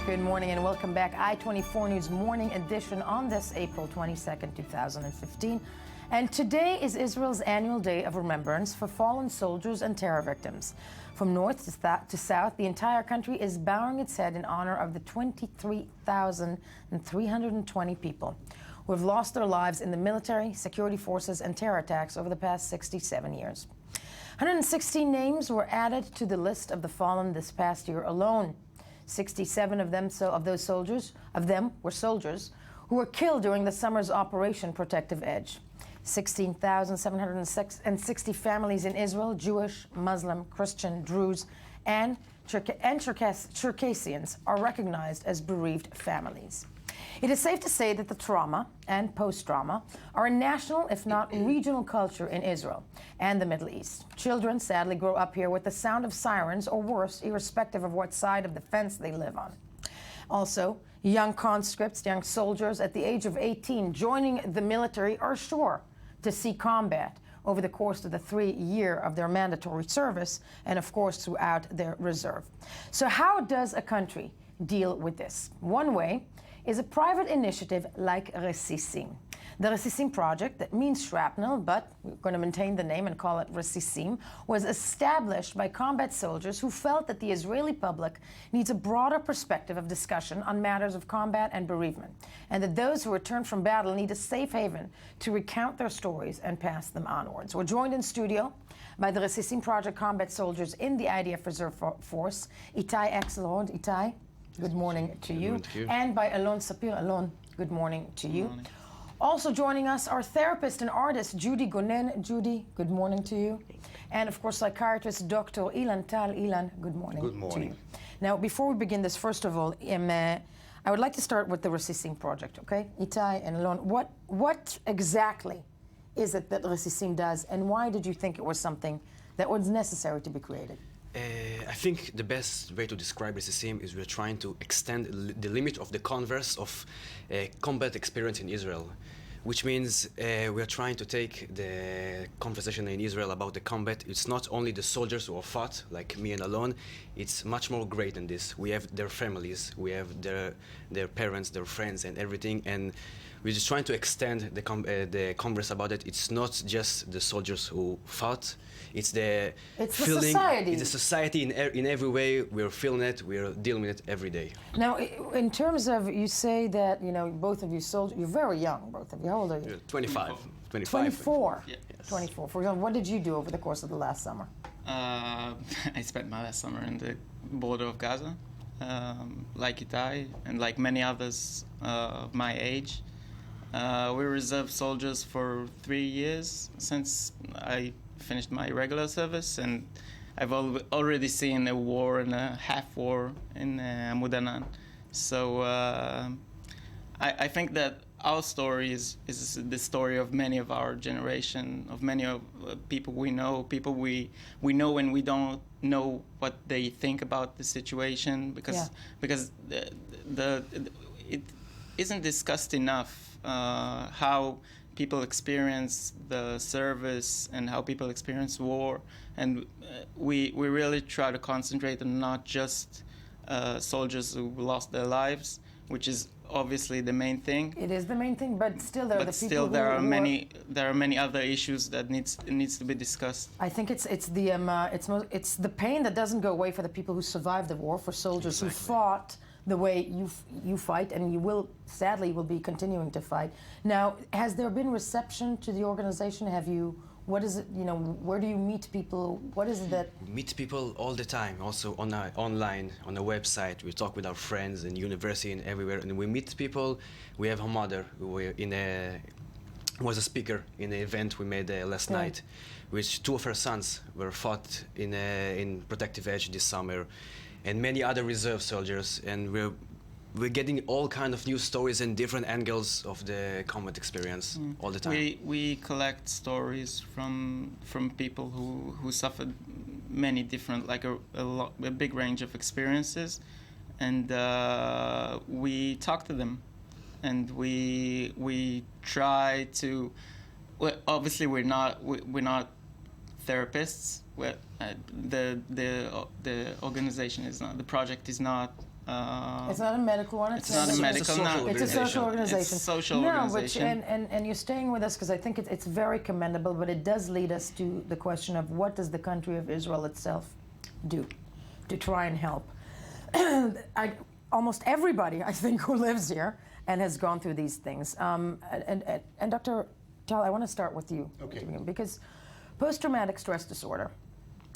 Good morning and welcome back. I-24 News Morning Edition on this April 22nd, 2015. And today is Israel's annual day of remembrance for fallen soldiers and terror victims. From north to south, the entire country is bowing its head in honor of the 23,320 people who have lost their lives in the military, security forces, and terror attacks over the past 67 years. 116 names were added to the list of the fallen this past year alone. 67 of them were soldiers who were killed during the summer's Operation Protective Edge. 16,760 families in Israel, Jewish, Muslim, Christian, Druze, and Circassians are recognized as bereaved families. It is safe to say that the trauma and post-trauma are a national, if not regional culture in Israel and the Middle East. Children sadly grow up here with the sound of sirens or worse, irrespective of what side of the fence they live on. Also, young conscripts, young soldiers at the age of 18 joining the military are sure to see combat over the course of the 3 years of their mandatory service and, of course, throughout their reserve. So how does a country deal with this? One way is a private initiative like Resisim. The Resisim project, that means shrapnel, but we're going to maintain the name and call it Resisim, was established by combat soldiers who felt that the Israeli public needs a broader perspective of discussion on matters of combat and bereavement, and that those who return from battle need a safe haven to recount their stories and pass them onwards. We're joined in studio by the Resisim project combat soldiers in the IDF Reserve Force, Itai Axelrod. Itai, good morning to you. And by Alon Sapir. Alon, good morning to you. Also joining us are therapist and artist Judy Gonen. Judy, good morning to you. And of course, psychiatrist Dr. Ilan Tal. Ilan, good morning. Good morning. To you. Now, before we begin this, first of all, I would like to start with the Resisim project, okay? Itai and Alon, what exactly is it that Resisim does, and why did you think it was something that was necessary to be created? I think the best way to describe Resisim is we're trying to extend the limit of the converse of combat experience in Israel, which means we're trying to take the conversation in Israel about the combat. It's not only the soldiers who are fought, like me and Alon, it's much more great than this. We have their families, we have their parents, their friends and everything, and we're just trying to extend the converse about it. It's not just the soldiers who fought, it's the feeling, society. It's the society in every way. We're feeling it, we're dealing with it every day. Now, in terms of, you say that, you know, both of you soldiers, you're very young, both of you. How old are you? 25. 24. Yes. 24. For example, what did you do over the course of the last summer? I spent my last summer in the border of Gaza, like Itai and like many others of my age. We were reserve soldiers for 3 years since I finished my regular service, and I've already seen a war and a half war in Mudanan. So I think that our story is the story of many of our generation, of many of people we know when we don't know what they think about the situation, because it isn't discussed enough how people experience the service and how people experience war, and we really try to concentrate on not just soldiers who lost their lives, which is obviously the main thing. It is the main thing, but still there are the people still there are many other issues that needs to be discussed. I think it's the pain that doesn't go away for the people who survived the war, for soldiers who fought the way you fight, and you will sadly be continuing to fight. Now, has there been reception to the organization? What is it, you know, where do you meet people? What is it that... We meet people all the time, also online, on the website. We talk with our friends in university and everywhere, and we meet people. We have a mother who was a speaker in the event we made last night, which 2 of her sons were fought in Protective Edge this summer, and many other reserve soldiers, and we're getting all kind of new stories and different angles of the combat experience all the time. We collect stories from people who suffered many different, like a big range of experiences, and we talk to them, and we try to. Well, obviously, we're not therapists. The organization is not. The project is not. It's not a medical one. It's not a medical. It's a social organization. It's a social organization. And you're staying with us because I think it's very commendable. But it does lead us to the question of what does the country of Israel itself do to try and help? Almost everybody, I think, who lives here and has gone through these things. And Dr. Tal, I want to start with you, because post-traumatic stress disorder,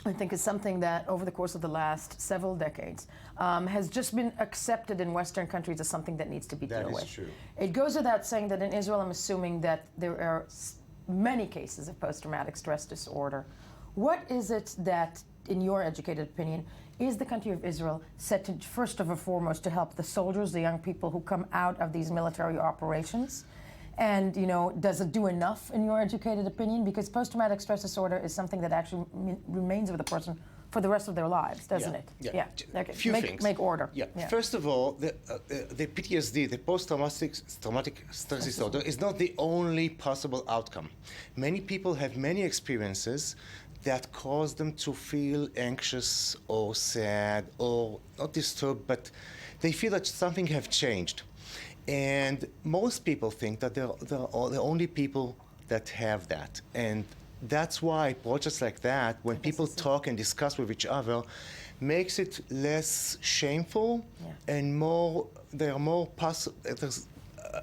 I think, is something that over the course of the last several decades has just been accepted in Western countries as something that needs to be dealt with. That is true. It goes without saying that in Israel, I'm assuming that there are many cases of post-traumatic stress disorder. What is it that in your educated opinion, is the country of Israel set to, first and foremost, to help the soldiers, the young people who come out of these military operations? And, does it do enough in your educated opinion? Because post-traumatic stress disorder is something that actually remains with a person for the rest of their lives, doesn't it? Yeah. Okay. Few things. Make order. Yeah. First of all, the PTSD, the post-traumatic stress disorder, is not the only possible outcome. Many people have many experiences that cause them to feel anxious or sad or not disturbed, but they feel that something have changed. And most people think that they're the only people that have that. And that's why projects like that, when people talk and discuss with each other, makes it less shameful and there's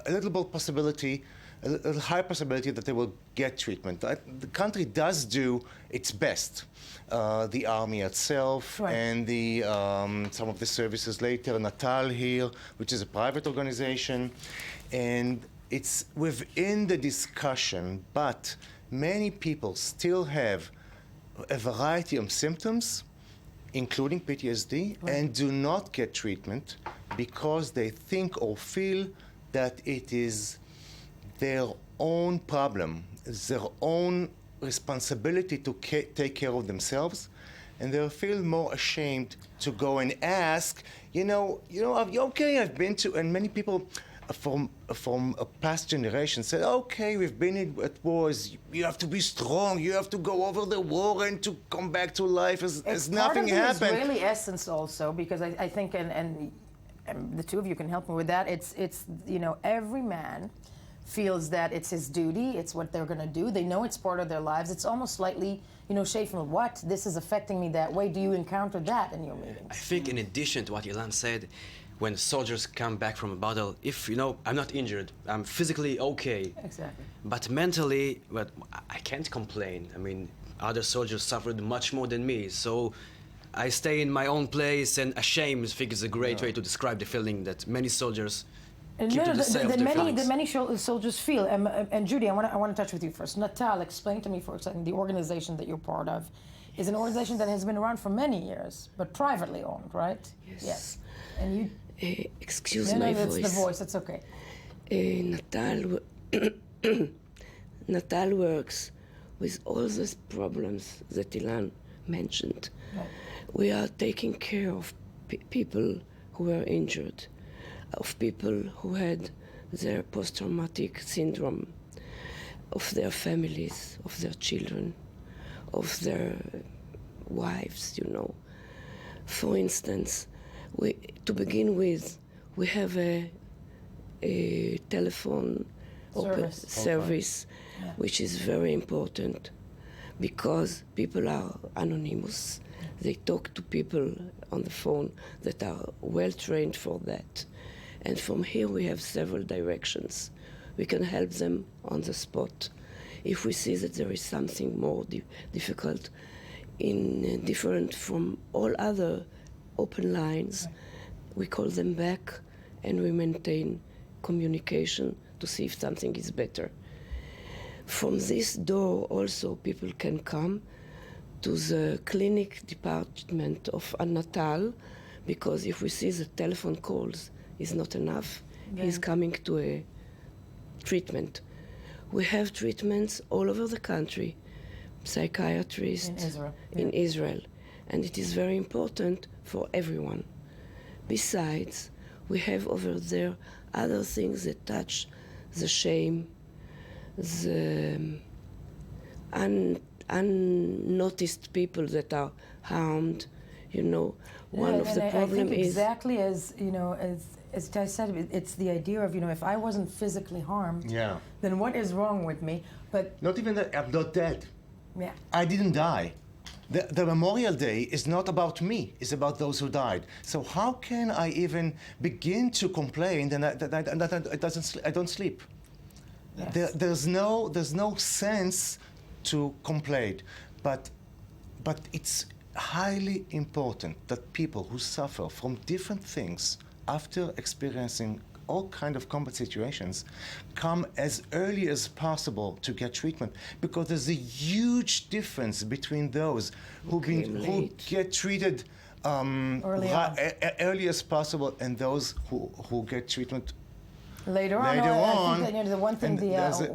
a little possibility, a little high possibility that they will get treatment. The country does do its best. The army itself and some of the services later, Natal here, which is a private organization, and it's within the discussion, but many people still have a variety of symptoms, including PTSD, and do not get treatment because they think or feel that it is their own problem, their own responsibility to take care of themselves, and they feel more ashamed to go and ask, okay, I've been to, and many people from a past generation said, okay, we've been at wars, you have to be strong, you have to go over the war and to come back to life as nothing happened. It's Israeli essence also, because I think, and the two of you can help me with that, it's every man feels that it's his duty, it's what they're going to do, they know it's part of their lives, it's almost slightly, shameful. What? This is affecting me that way. Do you encounter that in your meetings? I think in addition to what Ilan said, when soldiers come back from a battle, if, I'm not injured, I'm physically okay. Exactly. But mentally, I can't complain. I mean, other soldiers suffered much more than me, so I stay in my own place, and ashamed, I think is a great way to describe the feeling that many soldiers keep to themselves. The many soldiers feel. And Judy, I want to touch with you first. Natal, explain to me for a second, the organization that you're part of is an organization that has been around for many years, but privately owned, right? Yes. And you... excuse my voice. That's the voice, that's okay. Natal works with all those problems that Ilan mentioned. Right. We are taking care of people who were injured, of people who had their post-traumatic syndrome, of their families, of their children, of their wives, For instance, to begin with, we have a telephone service which is very important because people are anonymous. They talk to people on the phone that are well trained for that. And from here we have several directions. We can help them on the spot. If we see that there is something more difficult, different from all other open lines, we call them back and we maintain communication to see if something is better. From this door also people can come to the clinic department of Natal, because if we see the telephone calls is not enough, he's coming to a treatment. We have treatments all over the country, psychiatrists in Israel, and it is very important for everyone. Besides, we have over there other things that touch the shame, the unnoticed people that are harmed. One of the problems is exactly as Ty said, it's the idea of if I wasn't physically harmed, then what is wrong with me? But not even that. I'm not dead. Yeah, I didn't die. The Memorial Day is not about me, it's about those who died. So how can I even begin to complain that I don't sleep? Yes. There's no sense to complain, but it's highly important that people who suffer from different things after experiencing all kind of combat situations come as early as possible to get treatment, because there's a huge difference between those who get treated early as possible and those who get treatment later on. I think that, the one thing,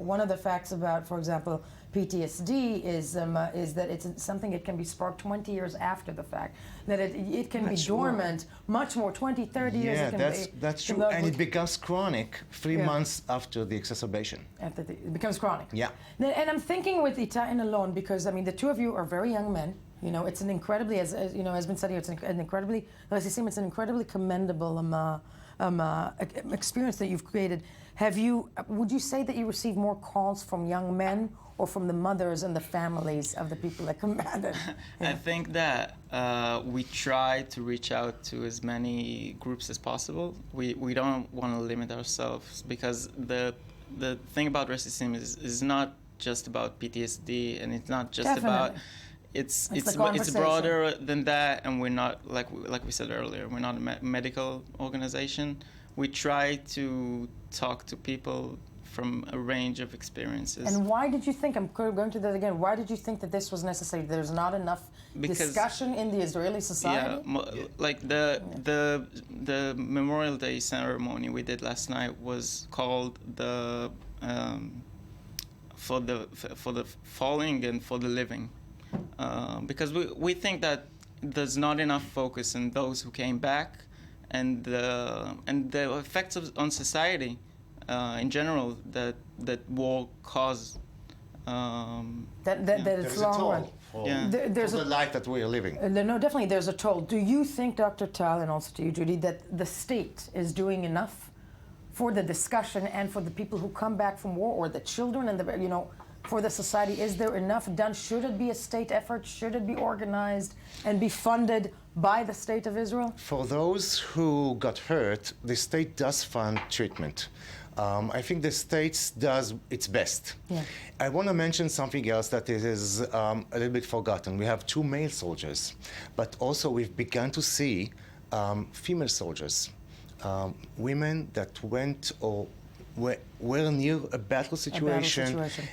one of the facts about, for example, PTSD is that it's something that can be sparked 20 years after the fact. That it can be dormant much more, 20, 30 years. Yeah, that's true. And it becomes chronic 3 months after the exacerbation. It becomes chronic. Yeah. And I'm thinking with Itai and Alon, because, I mean, the two of you are very young men. You know, it's an incredibly, as you know, has been said here, it's an incredibly, it's an incredibly commendable experience that you've created. Would you say that you receive more calls from young men or from the mothers and the families of the people that combated? I think that we try to reach out to as many groups as possible. We don't want to limit ourselves, because the thing about racism is not just about PTSD, and it's not just about. It's broader than that, and we're not, like we said earlier, we're not a medical organization. We try to talk to people from a range of experiences. And why did you think, I'm going to that again, why did you think that this was necessary? There's not enough discussion in the Israeli society? Yeah, like the Memorial Day ceremony we did last night was called for the falling and for the living. Because we think that there's not enough focus on those who came back, and the effects on society in general that war caused. That it's long run. There's the life that we are living. No, definitely there's a toll. Do you think, Dr. Tal, and also to you, Judy, that the state is doing enough for the discussion and for the people who come back from war, or the children and for the society? Is there enough done? Should it be a state effort? Should it be organized and be funded by the state of Israel? For those who got hurt, the state does fund treatment. I think the state does its best. Yeah. I want to mention something else that is a little bit forgotten. We have 2 male soldiers, but also we've begun to see female soldiers, women that went or were near a battle situation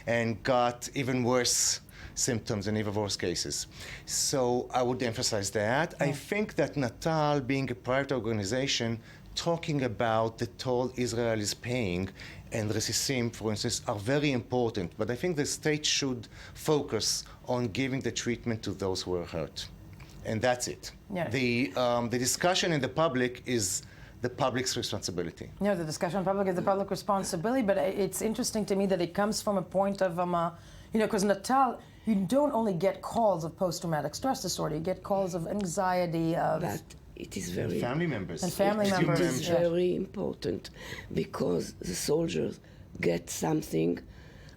and got even worse symptoms and even worse cases. So I would emphasize that. I think that Natal, being a private organization, talking about the toll Israel is paying and Resissim, for instance, are very important. But I think the state should focus on giving the treatment to those who are hurt. And that's it. Yeah. The discussion in the public is the public's responsibility. No, the discussion in public is the public responsibility, but it's interesting to me that it comes from a point of, because Natal, you don't only get calls of post-traumatic stress disorder, you get calls of anxiety, But it is very... family members. And family members. It is very important, because the soldiers get something.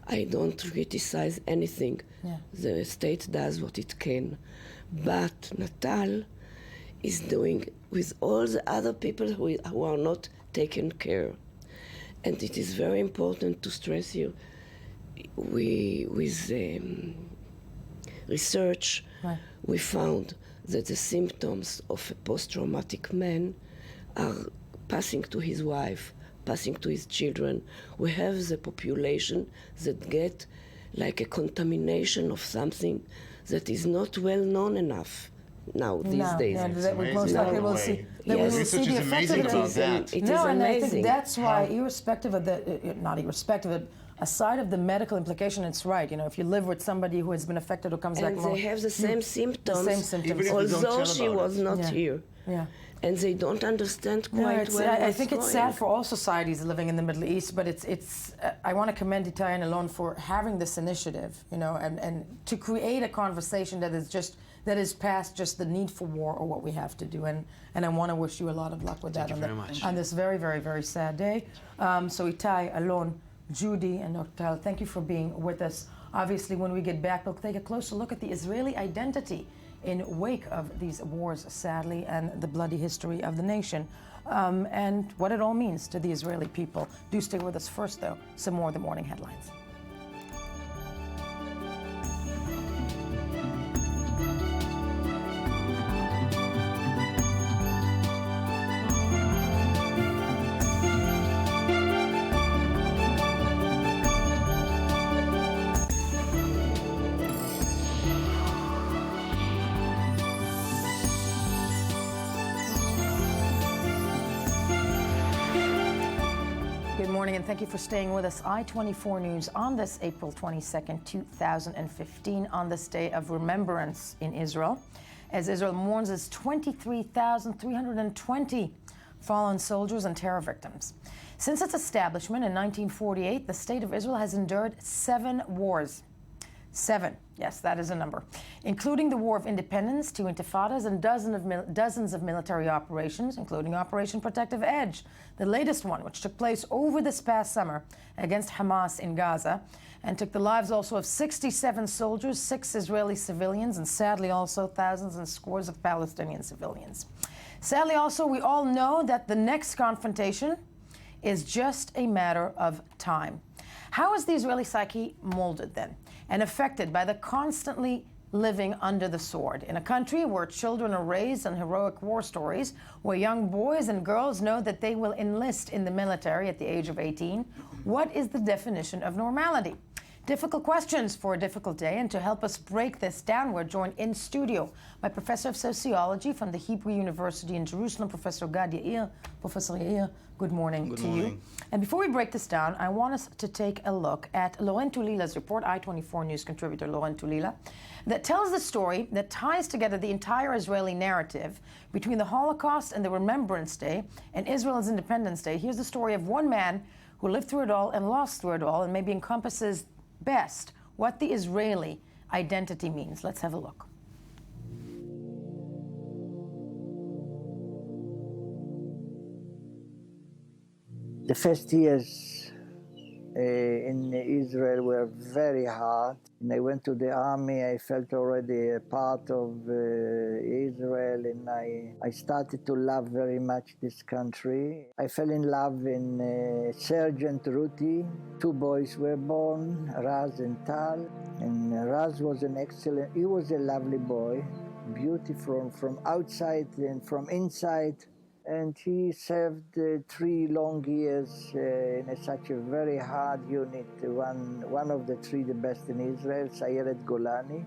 I don't criticize anything. Yeah. The state does what it can. But Natal is doing with all the other people who are not taken care. And it is very important to stress here, with research, we found that the symptoms of a post-traumatic man are passing to his wife, passing to his children. We have the population that get like a contamination of something that is not well known enough now these days. That we most likely will see. That we will see the effects of it. It is and amazing. I think that's why, irrespective of aside of the medical implication, it's right. If you live with somebody who has been affected, who comes back, and they have the same symptoms. The same symptoms. Although she was not here. Yeah. And they don't understand quite well. I think it's sad for all societies living in the Middle East, but it's. I want to commend Itai and Alon for having this initiative, and to create a conversation that is past just the need for war or what we have to do. And I want to wish you a lot of luck with that on this very, very, very sad day. So Itai, Alon, Judy, and Dr. Tal, thank you for being with us. Obviously, when we get back, we'll take a closer look at the Israeli identity in wake of these wars, sadly, and the bloody history of the nation, and what it all means to the Israeli people. Do stay with us. First, though, some more of the morning headlines. morning, and thank you for staying with us. I-24 News on this April 22nd, 2015, on this day of remembrance in Israel, as Israel mourns its 23,320 fallen soldiers and terror victims. Since its establishment in 1948, the State of Israel has endured 7 wars. 7, yes, that is a number, including the War of Independence, 2 intifadas, and dozens of military operations, including Operation Protective Edge, the latest one, which took place over this past summer against Hamas in Gaza, and took the lives also of 67 soldiers, 6 Israeli civilians, and sadly also thousands and scores of Palestinian civilians. Sadly also, we all know that the next confrontation is just a matter of time. How is the Israeli psyche molded then, and affected by the constantly living under the sword in a country where children are raised on heroic war stories, where young boys and girls know that they will enlist in the military at the age of 18? What is the definition of normality? Difficult questions for a difficult day, and to help us break this down, we're joined in studio by Professor of Sociology from the Hebrew University in Jerusalem, Professor Gad Yair. Professor Yair, good morning to you. And before we break this down, I want us to take a look at Laurent Tulila's report, I-24 News contributor Laurent Tulila, that tells the story that ties together the entire Israeli narrative between the Holocaust and the Remembrance Day and Israel's Independence Day. Here's the story of one man who lived through it all and lost through it all, and maybe encompasses best what the Israeli identity means. Let's have a look. The first years in Israel were very hard. And I went to the army. I felt already a part of Israel, and I started to love very much this country. I fell in love in Sergeant Ruti. 2 boys were born, Raz and Tal. And Raz was he was a lovely boy, beautiful from outside and from inside. And he served 3 long years in such a very hard unit, one of the 3 the best in Israel, Sayeret Golani.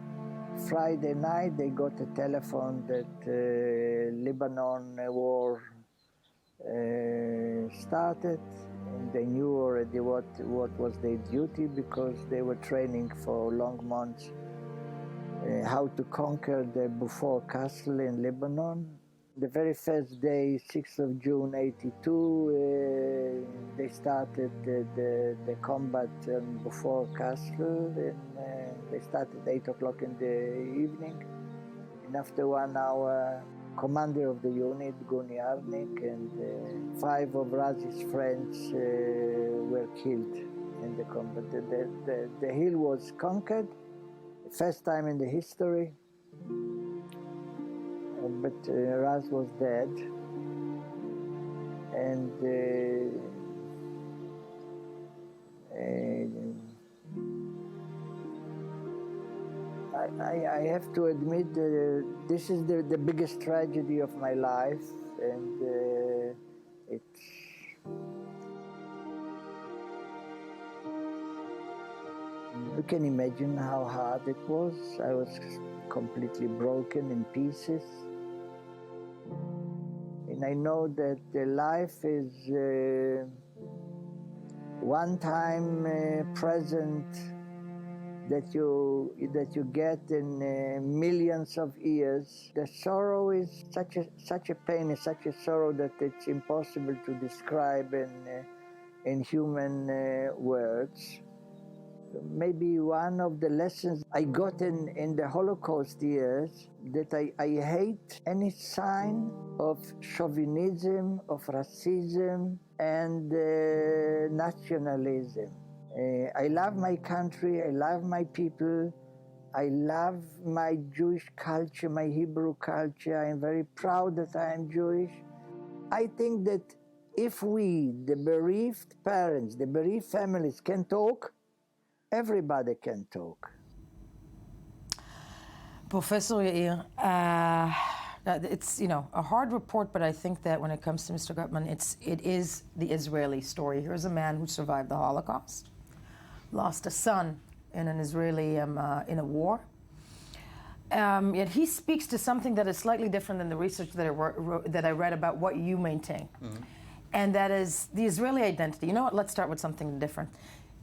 Friday night they got a telephone that Lebanon war started, and they knew already what was their duty, because they were training for long months how to conquer the Beaufort Castle in Lebanon. The very first day, 6th of June, 82, they started the combat on Beaufort Castle, and they started 8 o'clock in the evening. And after 1 hour, commander of the unit, Guni Arnik, and 5 of Razi's friends were killed in the combat. The hill was conquered, first time in the history. But Raz was dead, and I have to admit this is the biggest tragedy of my life, and you can imagine how hard it was. I was completely broken in pieces. And I know that life is one-time present that you get in millions of years. The sorrow is such a pain, is such a sorrow that it's impossible to describe in human words. Maybe one of the lessons I got in the Holocaust years, that I hate any sign of chauvinism, of racism, and nationalism. I love my country, I love my people, I love my Jewish culture, my Hebrew culture. I am very proud that I am Jewish. I think that if we, the bereaved parents, the bereaved families, can talk, everybody can talk. Professor Yair, it's a hard report, but I think that when it comes to Mr. Gutman, it is the Israeli story. Here's a man who survived the Holocaust, lost a son in an Israeli in a war. Yet he speaks to something that is slightly different than the research that I read about what you maintain. Mm-hmm. and that is the Israeli identity. You know what? Let's start with something different.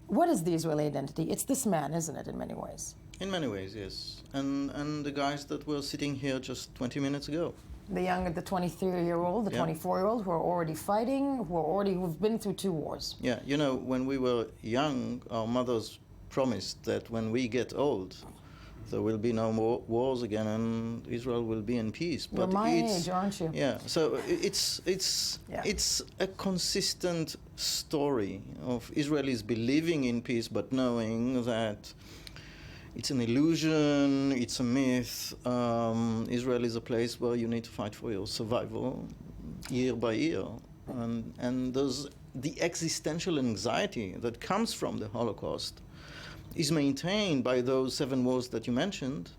What is the Israeli identity? It's this man, isn't it, in many ways? In many ways, yes. And the guys that were sitting here just 20 minutes ago. The 23-year-old, the 24-year-old who are already fighting, who've been through 2 wars. Yeah, you know, when we were young, our mothers promised that when we get old, there will be no more wars again, and Israel will be in peace. You're my age, aren't you? Yeah. So it's a consistent story of Israelis believing in peace, but knowing that it's an illusion, it's a myth. Israel is a place where you need to fight for your survival year by year, and there's the existential anxiety that comes from the Holocaust is maintained by those 7 wars that you mentioned,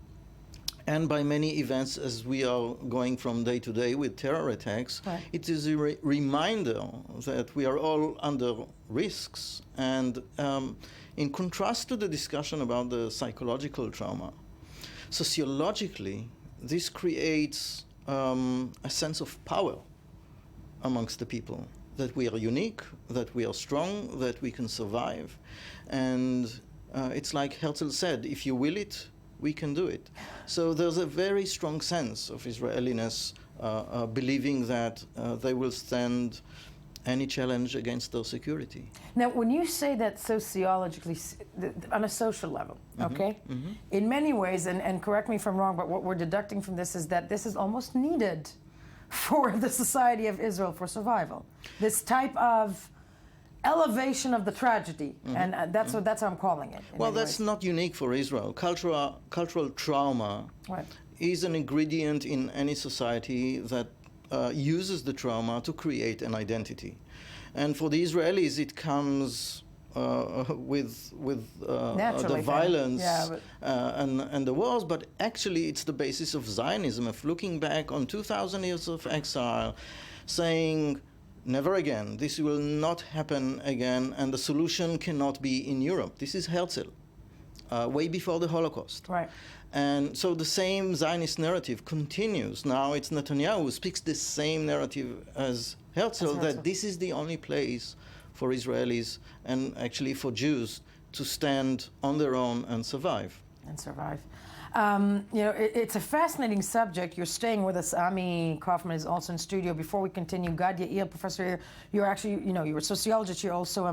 and by many events as we are going from day to day with terror attacks. Right. It is a reminder that we are all under risks. And in contrast to the discussion about the psychological trauma, sociologically, this creates a sense of power amongst the people, that we are unique, that we are strong, that we can survive. And it's like Herzl said, if you will it, we can do it. So there's a very strong sense of Israeliness believing that they will stand any challenge against their security. Now, when you say that sociologically, on a social level, okay, in many ways, and correct me if I'm wrong, but what we're deducting from this is that this is almost needed for the society of Israel for survival. This type of elevation of the tragedy, and that's how I'm calling it. Well, that's not unique for Israel. Cultural trauma is an ingredient in any society that uses the trauma to create an identity. And for the Israelis, it comes with the violence and the wars, but actually it's the basis of Zionism, of looking back on 2,000 years of exile, saying, never again, this will not happen again, and the solution cannot be in Europe. This is Herzl, way before the Holocaust. Right. And so the same Zionist narrative continues. Now it's Netanyahu who speaks the same narrative as Herzl, that this is the only place for Israelis and actually for Jews to stand on their own and survive. You know, it's a fascinating subject. You're staying with us. Ami Kaufman is also in studio. Before we continue, Gad Yair, Professor, you're actually, you know, you're a sociologist. You're also,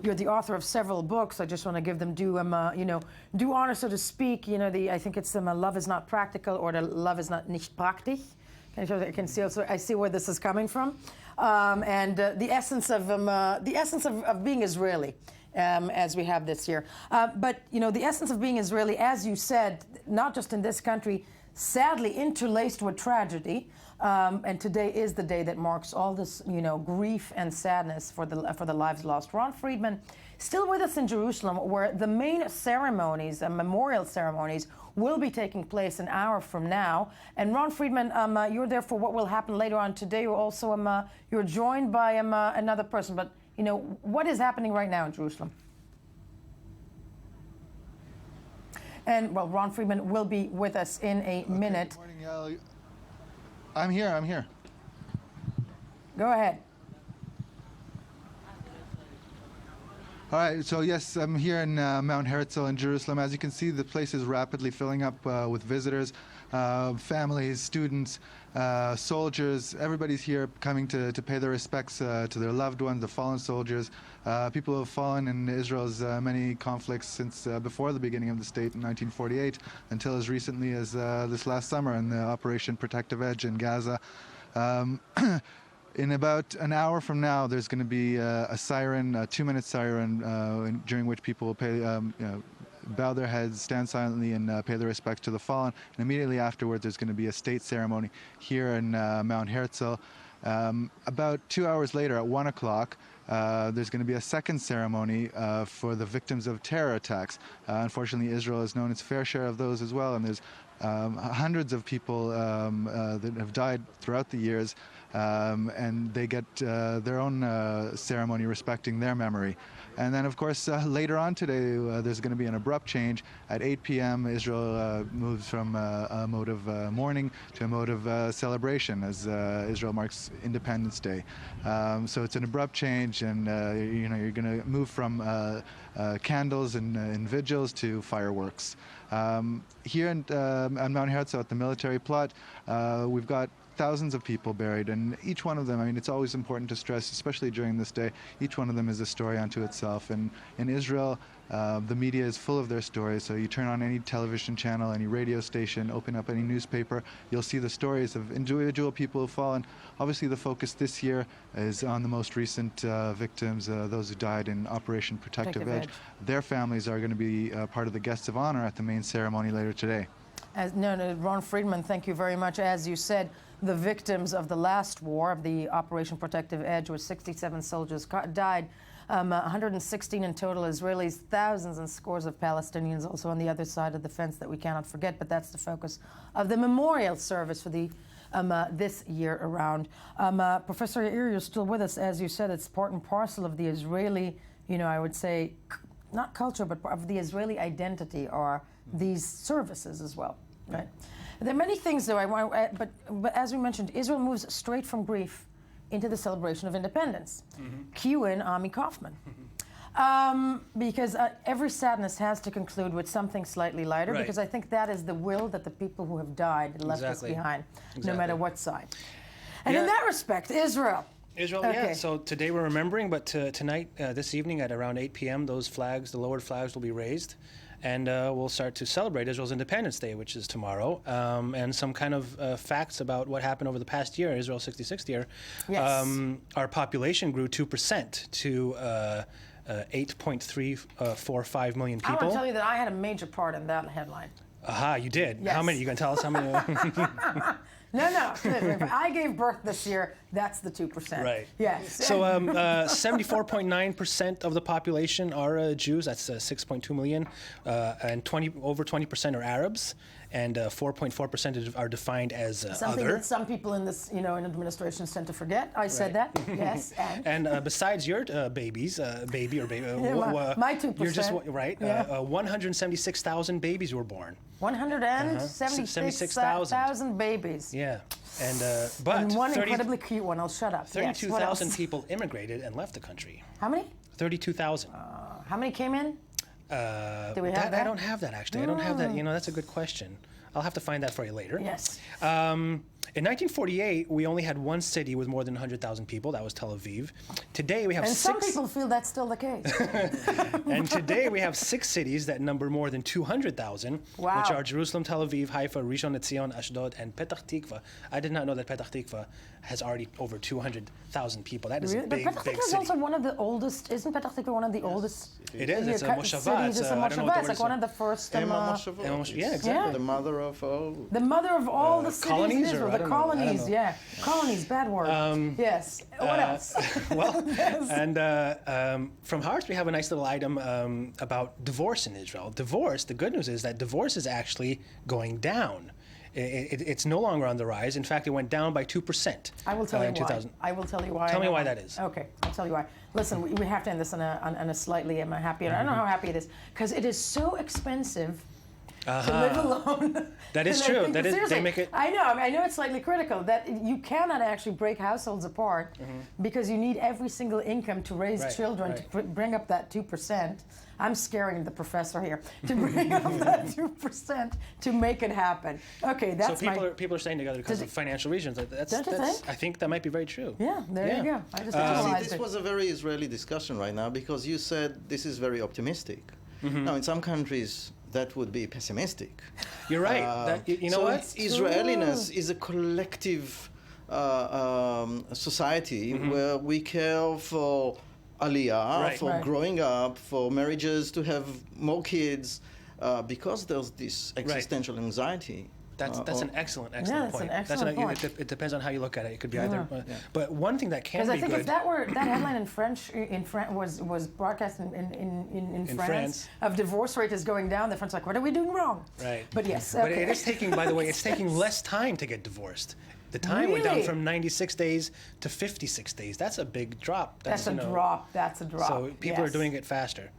you're the author of several books. I just want to give them due, you know, due honor, so to speak. You know, I think it's Love is Not Practical, or the Love is Not Nicht Praktisch. I can see also, I see where this is coming from, and the essence of being Israeli. As we have this here. But, you know, the essence of being Israeli, as you said, not just in this country, sadly interlaced with tragedy. And today is the day that marks all this, you know, grief and sadness for the lives lost. Ron Friedman, still with us in Jerusalem, where the main ceremonies, memorial ceremonies, will be taking place an hour from now. And Ron Friedman, you're there for what will happen later on today. You're also you're joined by another person, but. You know, what is happening right now in Jerusalem? And, well, Ron Friedman will be with us in a minute. Good morning, I'm here. Go ahead. All right, so yes, I'm here in Mount Herzl in Jerusalem. As you can see, the place is rapidly filling up with visitors, families, students, soldiers. Everybody's here coming to pay their respects to their loved ones, the fallen soldiers, people who have fallen in Israel's many conflicts since before the beginning of the state in 1948 until as recently as this last summer in the Operation Protective Edge in Gaza. In about an hour from now, there's going to be a siren, a 2-minute siren, during which people will pay, bow their heads, stand silently, and pay their respects to the fallen. And immediately afterward, there's going to be a state ceremony here in Mount Herzl. About 2 hours later, at 1 o'clock, there's going to be a second ceremony for the victims of terror attacks. Unfortunately, Israel has known its fair share of those as well, and there's hundreds of people that have died throughout the years, and they get their own ceremony respecting their memory. And then, of course, later on today, there's going to be an abrupt change. At 8 p.m., Israel moves from a mode of mourning to a mode of celebration as Israel marks Independence Day. So it's an abrupt change, and you're going to move from candles and vigils to fireworks. Here on Mount Herzl at the military plot, we've got thousands of people buried, and each one of them, I mean, it's always important to stress, especially during this day, each one of them is a story unto itself. And in Israel, the media is full of their stories, so you turn on any television channel, any radio station, open up any newspaper, you'll see the stories of individual people who've fallen. Obviously, the focus this year is on the most recent victims, those who died in Operation Protective Edge. Their families are going to be part of the guests of honor at the main ceremony later today. Ron Friedman, thank you very much. As you said, the victims of the last war, of the Operation Protective Edge, where 67 soldiers died, 116 in total Israelis, thousands and scores of Palestinians also on the other side of the fence that we cannot forget, but that's the focus of the memorial service for the this year around. Professor Yair, you're still with us. As you said, it's part and parcel of the Israeli, I would say, not culture, but of the Israeli identity are these services as well, right? There are many things, though, but as we mentioned, Israel moves straight from grief into the celebration of independence. Cue in Ami Kaufman. Because every sadness has to conclude with something slightly lighter, because I think that is the will that the people who have died left us behind, no matter what side. And in that respect, Israel. Yeah. So today we're remembering, but tonight, this evening at around 8 p.m., those flags, the lowered flags, will be raised. And we'll start to celebrate Israel's Independence Day, which is tomorrow, and some kind of facts about what happened over the past year, Israel's 66th year. Yes. Our population grew 2% to 8.345 million people. I want to tell you that I had a major part in that headline. Aha, you did. Yes. How many? You going to tell us how many? No. If I gave birth this year, that's the 2%. Right. Yes. So 74.9% of the population are Jews. That's 6.2 million. And over 20% are Arabs. And 4.4% are defined as something other. That some people in this, in administrations tend to forget. I said that. Yes. And besides your babies, my 2%. You're just right. 176,000 babies were born. 176,000 babies. Yeah. And one incredibly cute one. I'll shut up. 32,000 people immigrated and left the country. How many? 32,000. How many came in? Do we have that? I don't have that, actually. I don't have that. That's a good question. I'll have to find that for you later. Yes. In 1948, we only had one city with more than 100,000 people. That was Tel Aviv. Today we have some people feel that's still the case. And today we have 6 cities that number more than 200,000, which are Jerusalem, Tel Aviv, Haifa, Rishon LeZion, Ashdod, and Petach Tikva. I did not know that Petach Tikva has already over 200,000 people. That is a big, Petach Tikva is also one of the oldest. Isn't Petach Tikva one of the oldest? It is. It's a moshava. It's a moshava. It's like one of the first. Yeah, exactly. Yeah. The mother of all. The mother of all the cities colonies, in Israel. The colonies, colonies. Bad word. Yes. What else? And from Hartz, we have a nice little item about divorce in Israel. Divorce. The good news is that divorce is actually going down. It's no longer on the rise. In fact, it went down by 2%. I will tell you why. I will tell you why. Tell me why that is. Okay, I'll tell you why. Listen, we have to end this on a slightly happy. I don't know how happy it is because it is so expensive to live alone. That is true. That is. They make it. I know it's slightly critical that you cannot actually break households apart because you need every single income to raise children to bring up that 2%. I'm scaring the professor here to bring up that 2% to make it happen. Okay, that's so people are staying together because of financial reasons. That's I think that might be very true. Yeah, there you go. I just realized this was a very Israeli discussion right now because you said this is very optimistic. Now, in some countries, that would be pessimistic. You're right. You know what? Israeliness is a collective society where we care for aliyah, for growing up, for marriages to have more kids, because there's this existential anxiety. That's an excellent that's point. an excellent point. It depends on how you look at it. It could be either. But one thing that can be Because I think good, if that headline in French was broadcast in France of divorce rate is going down, the French are like, what are we doing wrong? Right. But yes. But it is taking, by the way, it's taking less time to get divorced. The time went down from 96 days to 56 days. That's a big drop. That's a drop. That's a drop. So people are doing it faster.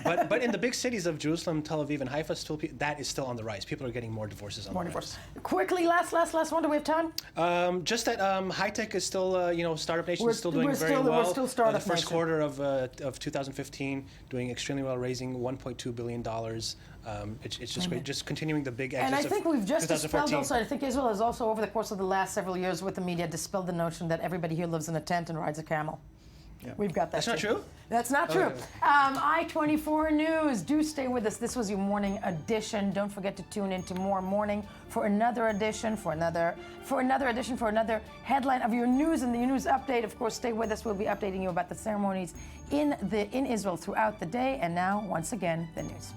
But in the big cities of Jerusalem, Tel Aviv, and Haifa, that is still on the rise. People are getting more divorces on the rise. Quickly, last one. Do we have time? Just that high tech is still, Startup Nation is still doing very well. We're still Startup The first Nation. quarter of 2015, doing extremely well, raising $1.2 billion. It's just great. Just continuing the big exits. And I think we've just 2014. dispelled also, I think Israel has also, over the course of the last several years with the media, dispelled the notion that everybody here lives in a tent and rides a camel. Yeah. We've got that. That's not true? That's not true. I-24 News. Do stay with us. This was your morning edition. Don't forget to tune in tomorrow morning for another edition, for another headline of your news and the news update. Of course, stay with us. We'll be updating you about the ceremonies in Israel throughout the day. And now, once again, the news.